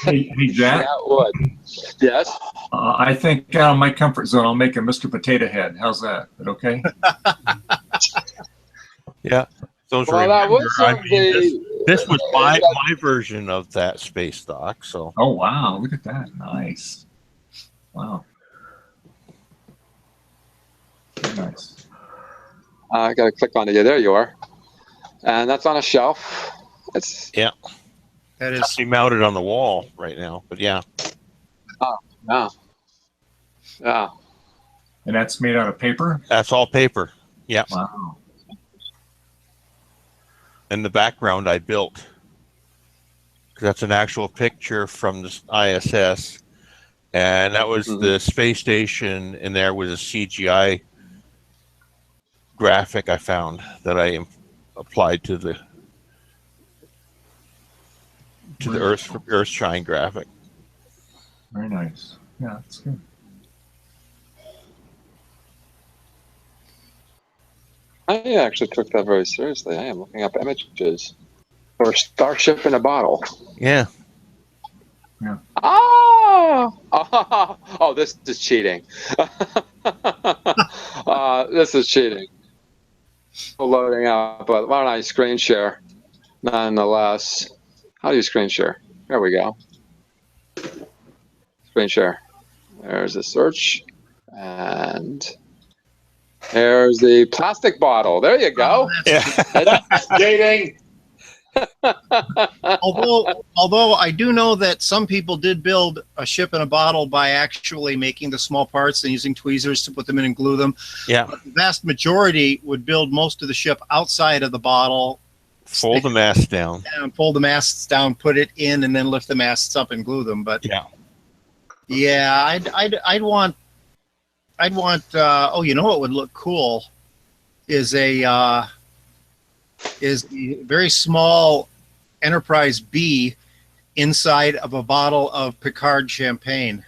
[SPEAKER 1] Hey, Jack.
[SPEAKER 3] Yeah, it would. Yes.
[SPEAKER 1] I think out of my comfort zone, I'll make a Mr. Potato Head. How's that? Is that okay?
[SPEAKER 2] Yeah. Those
[SPEAKER 3] Well, that was
[SPEAKER 2] this was my version of that space dock. So.
[SPEAKER 1] Oh wow! Look at that. Nice. Wow. Very nice.
[SPEAKER 3] I got to click on it. Yeah, there you are. And that's on a shelf. It's
[SPEAKER 5] That is
[SPEAKER 2] actually mounted on the wall right now. But yeah.
[SPEAKER 3] yeah. Yeah.
[SPEAKER 1] And that's made out of paper?
[SPEAKER 2] That's all paper. Yeah.
[SPEAKER 1] Wow.
[SPEAKER 2] And the background I built. That's an actual picture from the ISS. And that was the space station, and there was a CGI graphic I found that I applied to the Earthshine graphic.
[SPEAKER 1] Very nice. Yeah, that's good.
[SPEAKER 3] I actually took that very seriously. I am looking up images for Starship in a Bottle.
[SPEAKER 2] Yeah.
[SPEAKER 1] Yeah.
[SPEAKER 3] Oh, this is cheating. This is cheating. Loading up, but why don't I screen share? Nonetheless, how do you screen share? There we go. Screen share. There's the search, and there's the plastic bottle. There you go.
[SPEAKER 2] Yeah.
[SPEAKER 3] That's dating.
[SPEAKER 5] although I do know that some people did build a ship in a bottle by actually making the small parts and using tweezers to put them in and glue them.
[SPEAKER 2] Yeah.
[SPEAKER 5] But the vast majority would build most of the ship outside of the bottle.
[SPEAKER 2] Fold the mast down.
[SPEAKER 5] Fold the masts down, put it in, and then lift the masts up and glue them. But yeah, I'd want. Oh, you know what would look cool is a very small Enterprise B inside of a bottle of Picard champagne.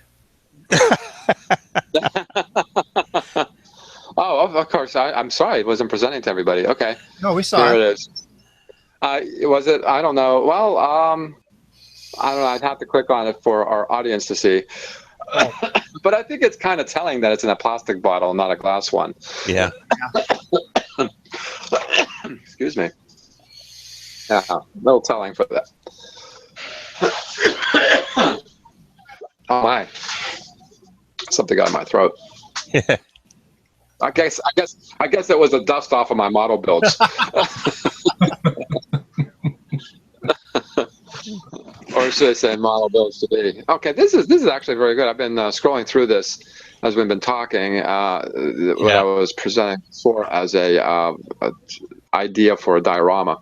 [SPEAKER 3] Oh, of course. I'm sorry, it wasn't presenting to everybody. Okay.
[SPEAKER 5] No, we saw
[SPEAKER 3] There
[SPEAKER 5] it.
[SPEAKER 3] it is. Was it? I don't know. Well, I don't know. I'd have to click on it for our audience to see.
[SPEAKER 5] Oh.
[SPEAKER 3] But I think it's kind of telling that it's in a plastic bottle, not a glass one.
[SPEAKER 2] Yeah.
[SPEAKER 3] Excuse me. Yeah, a little telling for that. Oh my! Something got in my throat. I guess it was the dust off of my model builds. Or should I say model builds to be. Okay, this is actually very good. I've been scrolling through this as we've been talking. What I was presenting before as a idea for a diorama.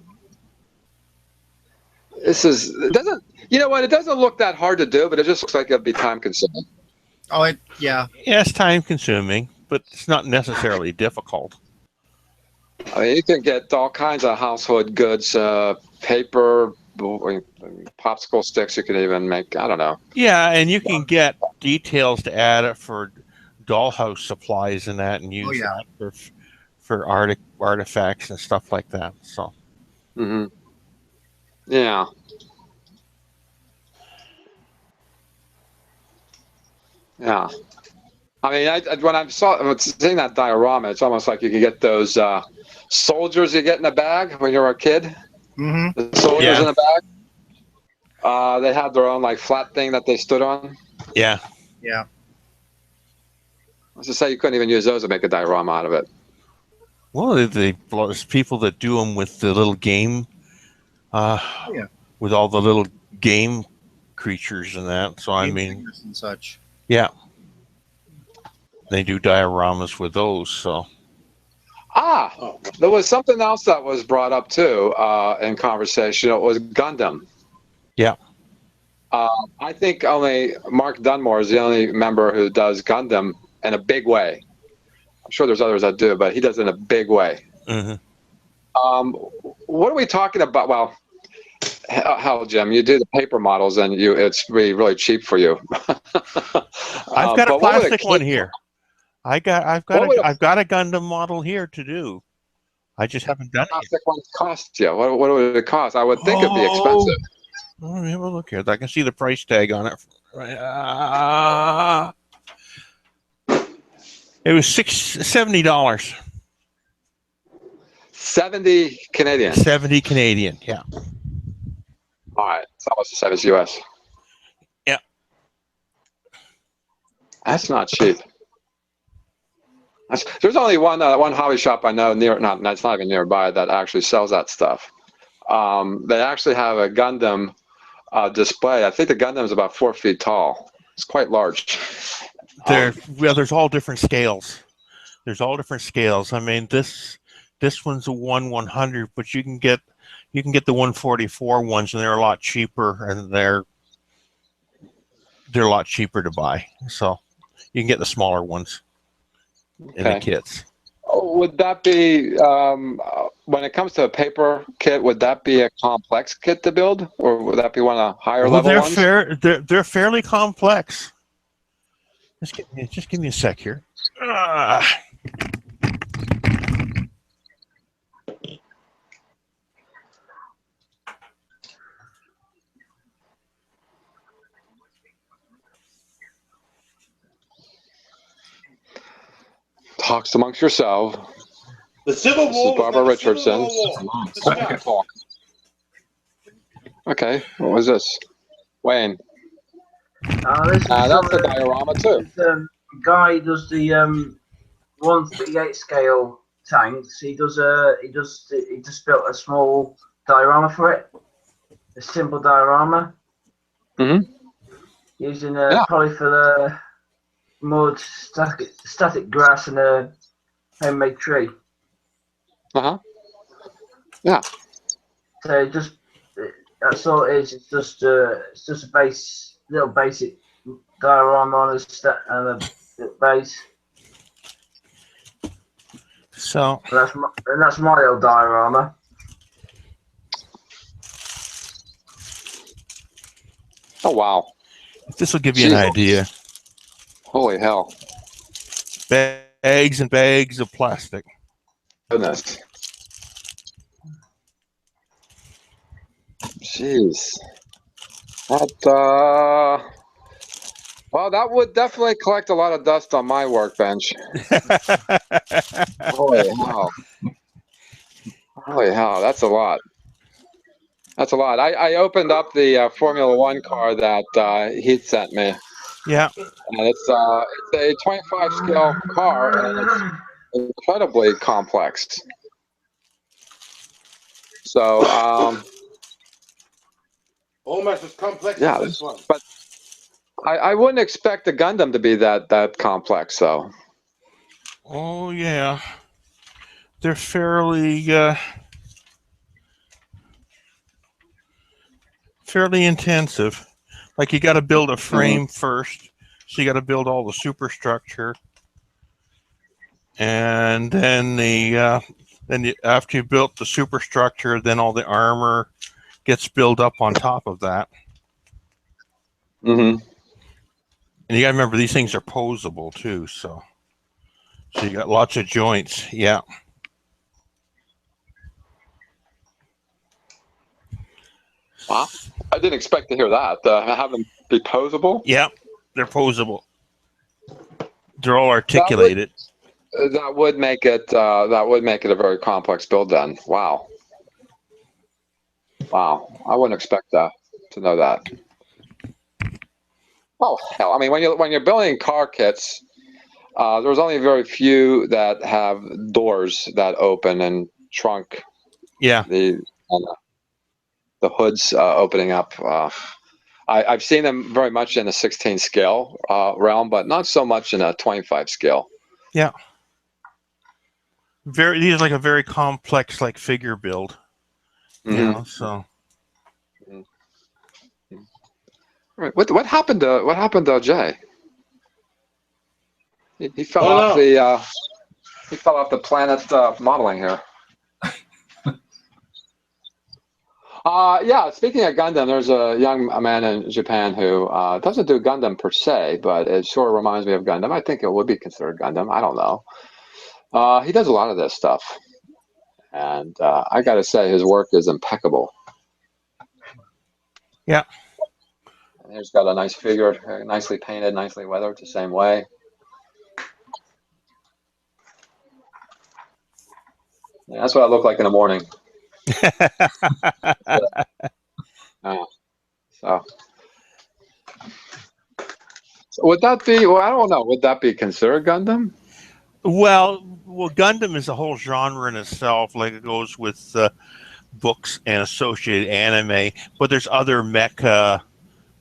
[SPEAKER 3] It doesn't, you know what? It doesn't look that hard to do, but it just looks like it'd be time consuming.
[SPEAKER 5] Oh, yeah.
[SPEAKER 2] Yeah, it's time consuming, but it's not necessarily difficult.
[SPEAKER 3] I mean, you can get all kinds of household goods, paper, popsicle sticks. You can even make, I don't know.
[SPEAKER 2] Yeah, and you can get details to add it for dollhouse supplies and that, and use that for artifacts and stuff like that. So.
[SPEAKER 3] Mm-hmm. Yeah. Yeah. I mean, when I was seeing that diorama, it's almost like you could get those soldiers you get in a bag when you're a kid.
[SPEAKER 5] Mm-hmm.
[SPEAKER 3] The soldiers in a bag. They had their own like flat thing that they stood on.
[SPEAKER 2] Yeah.
[SPEAKER 5] Yeah.
[SPEAKER 3] Let's just say you couldn't even use those to make a diorama out of it.
[SPEAKER 2] Well, there's people that do them with the little game. With all the little game creatures and that. So I mean,
[SPEAKER 5] and such.
[SPEAKER 2] Yeah. They do dioramas with those. So.
[SPEAKER 3] There was something else that was brought up too in conversation. It was Gundam.
[SPEAKER 2] Yeah.
[SPEAKER 3] I think only Mark Dunmore is the only member who does Gundam in a big way. I'm sure there's others that do, but he does it in a big way.
[SPEAKER 2] Mm-hmm.
[SPEAKER 3] What are we talking about? Well, hell, Jim, you do the paper models, and it's really cheap for you.
[SPEAKER 2] I've got a
[SPEAKER 3] but what would
[SPEAKER 2] plastic one here. I've got a Gundam model here to do. I just haven't done it yet.
[SPEAKER 3] Plastic ones cost you? What would it cost? I would think it'd be expensive.
[SPEAKER 2] Let me have a look here. I can see the price tag on it. It was $70.
[SPEAKER 3] 70 Canadian.
[SPEAKER 2] 70 Canadian, yeah.
[SPEAKER 3] All right, it's almost the same as US.
[SPEAKER 2] Yeah.
[SPEAKER 3] That's not cheap. There's only one hobby shop I know it's not even nearby that actually sells that stuff. They actually have a Gundam display. I think the Gundam is about 4 feet tall. It's quite large.
[SPEAKER 2] There's all different scales. There's all different scales. I mean, this one's a 1/100, but you can get the 144 ones, and they're a lot cheaper, and they're a lot cheaper to buy. So you can get the smaller ones in the kits.
[SPEAKER 3] Would that be when it comes to a paper kit? Would that be a complex kit to build, or would that be one of the higher level ones?
[SPEAKER 2] They're fairly complex. Just give me a sec here.
[SPEAKER 3] Talks amongst yourself.
[SPEAKER 4] The Civil
[SPEAKER 3] This
[SPEAKER 4] War.
[SPEAKER 3] is Barbara
[SPEAKER 4] was the
[SPEAKER 3] Richardson.
[SPEAKER 4] Civil War.
[SPEAKER 3] I can talk. Okay, what was this? Wayne.
[SPEAKER 6] This is
[SPEAKER 3] That's a diorama too.
[SPEAKER 6] This guy does the 1/38 scale tanks. He just built a small diorama for it. A simple diorama. Using polyfiller, mud, static grass, and a homemade tree.
[SPEAKER 3] Yeah.
[SPEAKER 6] So that's all it is. It's just a little basic diorama on a base.
[SPEAKER 2] So
[SPEAKER 6] that's my little diorama.
[SPEAKER 3] Oh wow.
[SPEAKER 2] This will give you an idea.
[SPEAKER 3] Holy hell.
[SPEAKER 2] Bags and bags of plastic.
[SPEAKER 3] Goodness. Jeez. Well, that would definitely collect a lot of dust on my workbench. Holy hell. Holy hell, that's a lot. That's a lot. I opened up the Formula One car that Heath sent me.
[SPEAKER 2] Yeah.
[SPEAKER 3] And it's a 25 scale car, and it's incredibly complex. So,
[SPEAKER 4] almost as complex
[SPEAKER 3] yeah,
[SPEAKER 4] as this one.
[SPEAKER 3] But I wouldn't expect the Gundam to be that complex, though.
[SPEAKER 2] Oh yeah, they're fairly intensive. Like you got to build a frame first, so you got to build all the superstructure, and then after you built the superstructure, then all the armor gets built up on top of that. And you got to remember these things are posable too, so you got lots of joints. Yeah.
[SPEAKER 3] Wow. I didn't expect to hear that. Have them be posable?
[SPEAKER 2] Yeah, they're posable. They're all articulated.
[SPEAKER 3] That would make it a very complex build then. Wow. Wow. I wouldn't expect to know that. Oh hell! I mean, when you're building car kits, there's only very few that have doors that open and trunk.
[SPEAKER 2] Yeah.
[SPEAKER 3] The hoods opening up. I've seen them very much in the 16 scale realm, but not so much in a 25 scale.
[SPEAKER 2] Yeah. These are like a very complex figure build. You know, so.
[SPEAKER 3] What happened to Jay? He fell off the planet modeling here. Yeah, speaking of Gundam, there's a young man in Japan who doesn't do Gundam per se, but it sure reminds me of Gundam. I think it would be considered Gundam. I don't know. He does a lot of this stuff, and I got to say, his work is impeccable.
[SPEAKER 2] Yeah.
[SPEAKER 3] And he's got a nice figure, nicely painted, nicely weathered, the same way. Yeah, that's what I look like in the morning. So would that be? Well, I don't know. Would that be considered Gundam?
[SPEAKER 2] Well, Gundam is a whole genre in itself. Like it goes with books and associated anime, but there's other mecha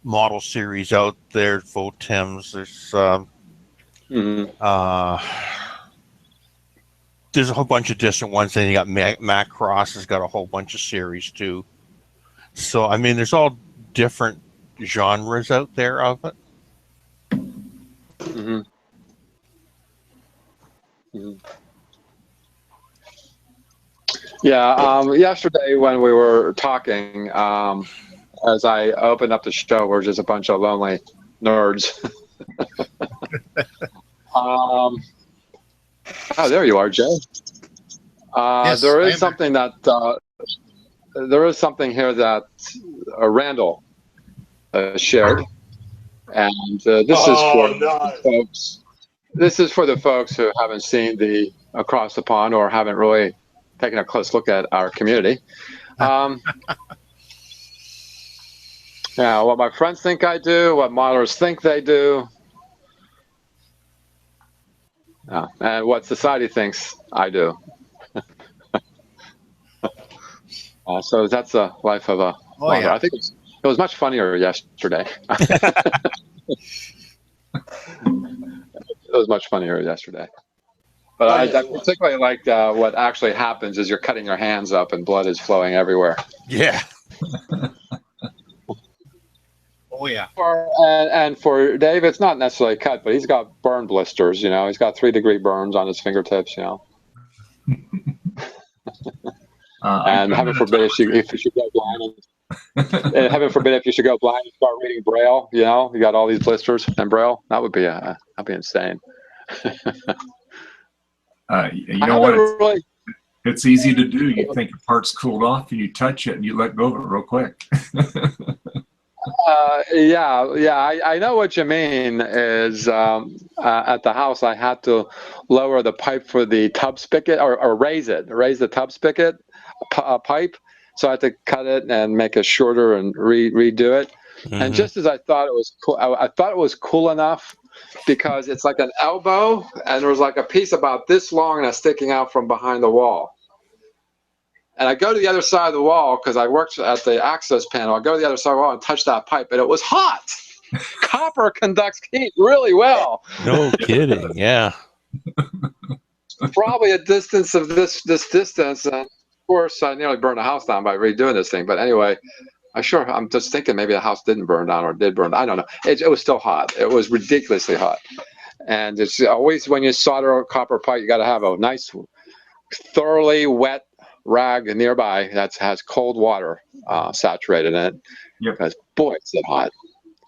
[SPEAKER 2] model series out there. Votems. There's a whole bunch of different ones. Then you got Macross has got a whole bunch of series too. So I mean, there's all different genres out there of it.
[SPEAKER 3] Mm-hmm. Mm-hmm. Yeah. Yesterday when we were talking, as I opened up the show, we're just a bunch of lonely nerds. Oh, there you are, Jay.
[SPEAKER 5] Yes,
[SPEAKER 3] there is something that there is something here that Randall shared, and this is for folks. This is for the folks who haven't seen the Across the Pond or haven't really taken a close look at our community. Yeah, what my friends think I do, what modelers think they do, and what society thinks I do. So that's the life of a model.
[SPEAKER 5] Yeah.
[SPEAKER 3] I think it was much funnier yesterday. It was much funnier yesterday. But I particularly like what actually happens is you're cutting your hands up and blood is flowing everywhere.
[SPEAKER 2] Yeah.
[SPEAKER 5] Oh yeah.
[SPEAKER 3] And for Dave, it's not necessarily cut, but he's got burn blisters. You know, he's got 3-degree burns on his fingertips. You know. And heaven forbid if you should go blind. And heaven forbid if you should go blind and start reading Braille. You know, you got all these blisters and Braille. That'd be insane.
[SPEAKER 1] You know what? It's easy to do. You think your part's cooled off, and you touch it, and you let go of it real quick.
[SPEAKER 3] I know what you mean. Is at the house I had to lower the pipe for the tub spigot or raise the tub spigot pipe. So I had to cut it and make it shorter and redo it. Mm-hmm. And just as I thought it was cool, I thought it was cool enough because it's like an elbow and there was like a piece about this long and it's sticking out from behind the wall. And I go to the other side of the wall because I worked at the access panel. I go to the other side of the wall and touch that pipe and it was hot. Copper conducts heat really well.
[SPEAKER 2] No kidding. Yeah.
[SPEAKER 3] Probably a distance of this distance. And of course, I nearly burned the house down by redoing this thing. But anyway, I'm just thinking maybe the house didn't burn down or did burn. I don't know. It was still hot. It was ridiculously hot. And it's always when you solder a copper pipe, you got to have a nice, thoroughly wet rag nearby that has cold water saturated in it.
[SPEAKER 1] Yep.
[SPEAKER 3] Because boy, it's so hot.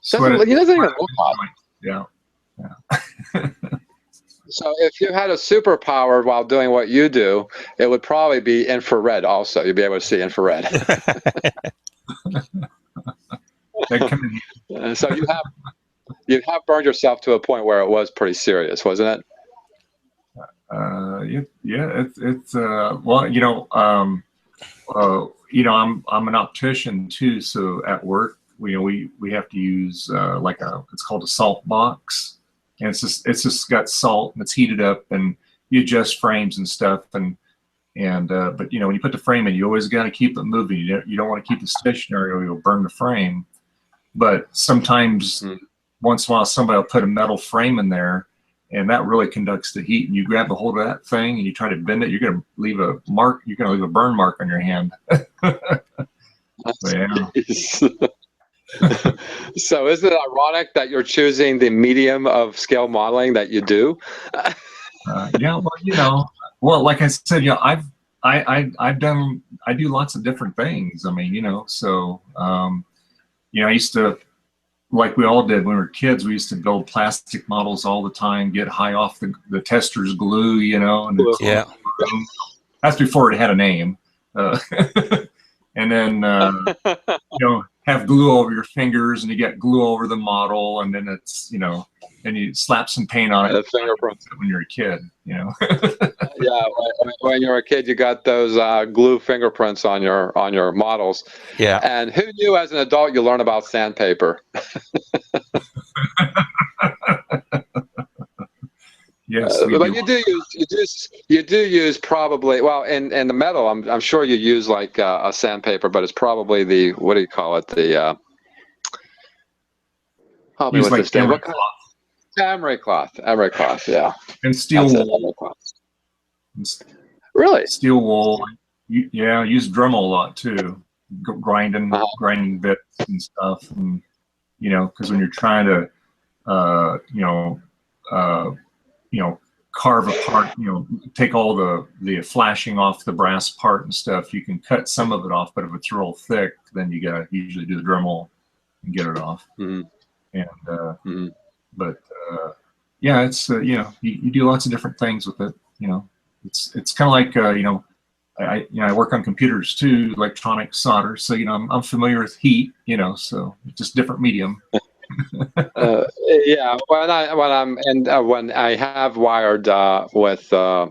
[SPEAKER 3] He doesn't even look hot.
[SPEAKER 1] Yeah.
[SPEAKER 3] So if you had a superpower while doing what you do, it would probably be infrared also. You'd be able to see infrared. So you have burned yourself to a point where it was pretty serious, wasn't it?
[SPEAKER 1] It's well, I'm an optician too, so at work we have to use it's called a salt box, and it's just got salt and it's heated up and you adjust frames and stuff but when you put the frame in, you always got to keep it moving. You don't want to keep it stationary or you'll burn the frame. But sometimes once in a while somebody will put a metal frame in there and that really conducts the heat, and you grab a hold of that thing and you try to bend it, you're going to leave a mark. You're going to leave a burn mark on your hand.
[SPEAKER 3] So isn't it ironic that you're choosing the medium of scale modeling that you do?
[SPEAKER 1] Well, like I said, I do lots of different things. I mean, you know, so you know, I used to, like we all did when we were kids, we used to build plastic models all the time, get high off the tester's glue, you know, and
[SPEAKER 2] Yeah.
[SPEAKER 1] that's before it had a name. And then you know, have glue over your fingers, and you get glue over the model, and then it's, you know, and you slap some paint on it.
[SPEAKER 3] The fingerprints.
[SPEAKER 1] When you're a kid, you know.
[SPEAKER 3] Yeah, when you're a kid, you got those glue fingerprints on your models.
[SPEAKER 2] Yeah.
[SPEAKER 3] And who knew as an adult you learn about sandpaper?
[SPEAKER 1] Yes,
[SPEAKER 3] but you do use probably, well, in the metal, I'm sure you use like a sandpaper, but it's probably the, what do you call it, the help me with this, Dan. What kind of emery cloth? Emery cloth, yeah.
[SPEAKER 1] And steel wool.
[SPEAKER 3] Really?
[SPEAKER 1] Steel wool. Yeah, I use Dremel a lot too, grinding bits and stuff, and you know, because when you're trying to you know, carve apart, you know, take all the flashing off the brass part and stuff, you can cut some of it off, but if it's real thick, then you gotta usually do the Dremel and get it off. And but yeah, it's you know, you do lots of different things with it. You know, it's kind of like you know, I work on computers too, electronic solder, so you know, I'm familiar with heat. You know, so it's just different medium.
[SPEAKER 3] Yeah, when I have wired with a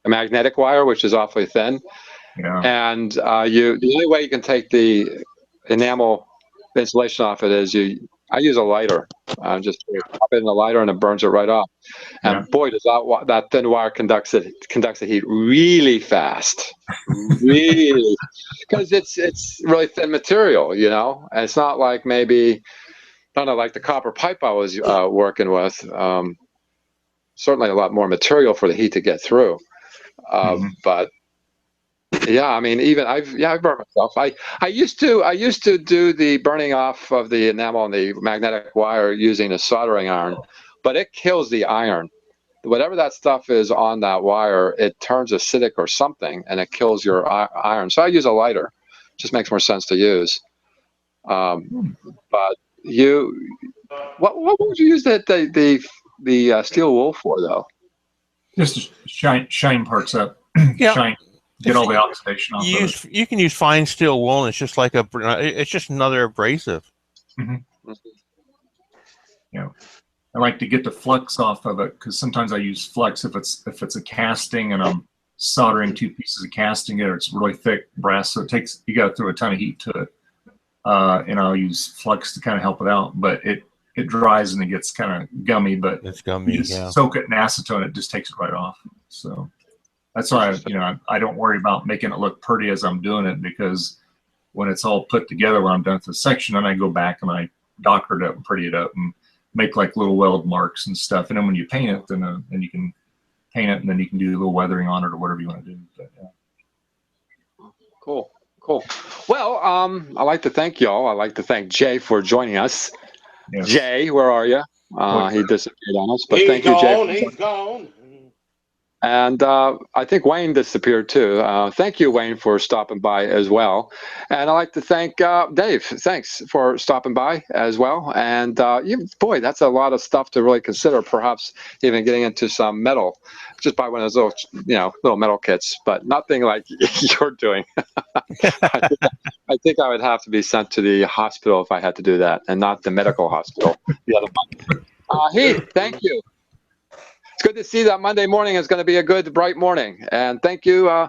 [SPEAKER 3] magnetic wire, which is awfully thin,
[SPEAKER 1] yeah.
[SPEAKER 3] And the only way you can take the enamel insulation off it is I use a lighter. Just pop it in the lighter and it burns it right off. And boy, does that thin wire conducts the heat really fast, really, because it's really thin material, you know. And it's not like maybe, I don't know, like the copper pipe I was working with. Certainly a lot more material for the heat to get through, but. Yeah, I mean, even I've burned myself. I used to do the burning off of the enamel and the magnetic wire using a soldering iron, but it kills the iron. Whatever that stuff is on that wire, it turns acidic or something, and it kills your iron. So I use a lighter. It just makes more sense to use. But what would you use the steel wool for though?
[SPEAKER 1] Just to shine parts up.
[SPEAKER 2] Yeah.
[SPEAKER 1] Shine. Get all the oxidation off of it.
[SPEAKER 2] You can use fine steel wool, and it's just like it's just another abrasive.
[SPEAKER 1] Yeah, I like to get the flux off of it because sometimes I use flux if it's a casting and I'm soldering two pieces of casting or it's really thick brass, so you got to throw a ton of heat to it, and I'll use flux to kind of help it out. But it dries and it gets kind of gummy, but
[SPEAKER 2] it's gummy.
[SPEAKER 1] You just soak it in acetone, it just takes it right off. So. That's why I don't worry about making it look pretty as I'm doing it, because when it's all put together, when I'm done with the section, then I go back and I docker it up and pretty it up and make like little weld marks and stuff. And then when you paint it, then you can paint it, and then you can do a little weathering on it or whatever you want to do. But, yeah.
[SPEAKER 3] Cool. Well, I'd like to thank y'all. I'd like to thank Jay for joining us. Yes. Jay, where are you? He disappeared on us, but thank you, Jay.
[SPEAKER 4] He's gone.
[SPEAKER 3] And I think Wayne disappeared too. Thank you, Wayne, for stopping by as well. And I'd like to thank Dave. Thanks for stopping by as well. And boy, that's a lot of stuff to really consider, perhaps even getting into some metal, just buy one of those little metal kits, but nothing like you're doing. I think I would have to be sent to the hospital if I had to do that, and not the medical hospital. The other one. Heath, thank you. It's good to see that Monday morning is going to be a good, bright morning. And thank you,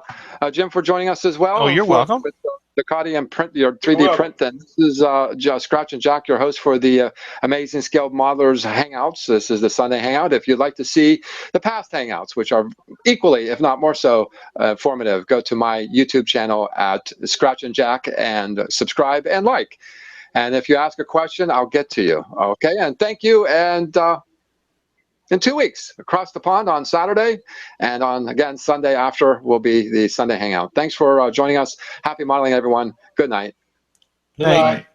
[SPEAKER 3] Jim, for joining us as well.
[SPEAKER 2] Oh, you're welcome.
[SPEAKER 3] With Ducati and print, your 3D print. And this is Scratch and Jack, your host for the Amazing Scale Modelers Hangouts. This is the Sunday Hangout. If you'd like to see the past Hangouts, which are equally, if not more so, informative, go to my YouTube channel at Scratch and Jack and subscribe and like. And if you ask a question, I'll get to you. Okay, and thank you. And in 2 weeks, across the pond on Saturday, and on, again, Sunday after will be the Sunday Hangout. Thanks for joining us. Happy modeling, everyone. Good night.
[SPEAKER 2] Good night.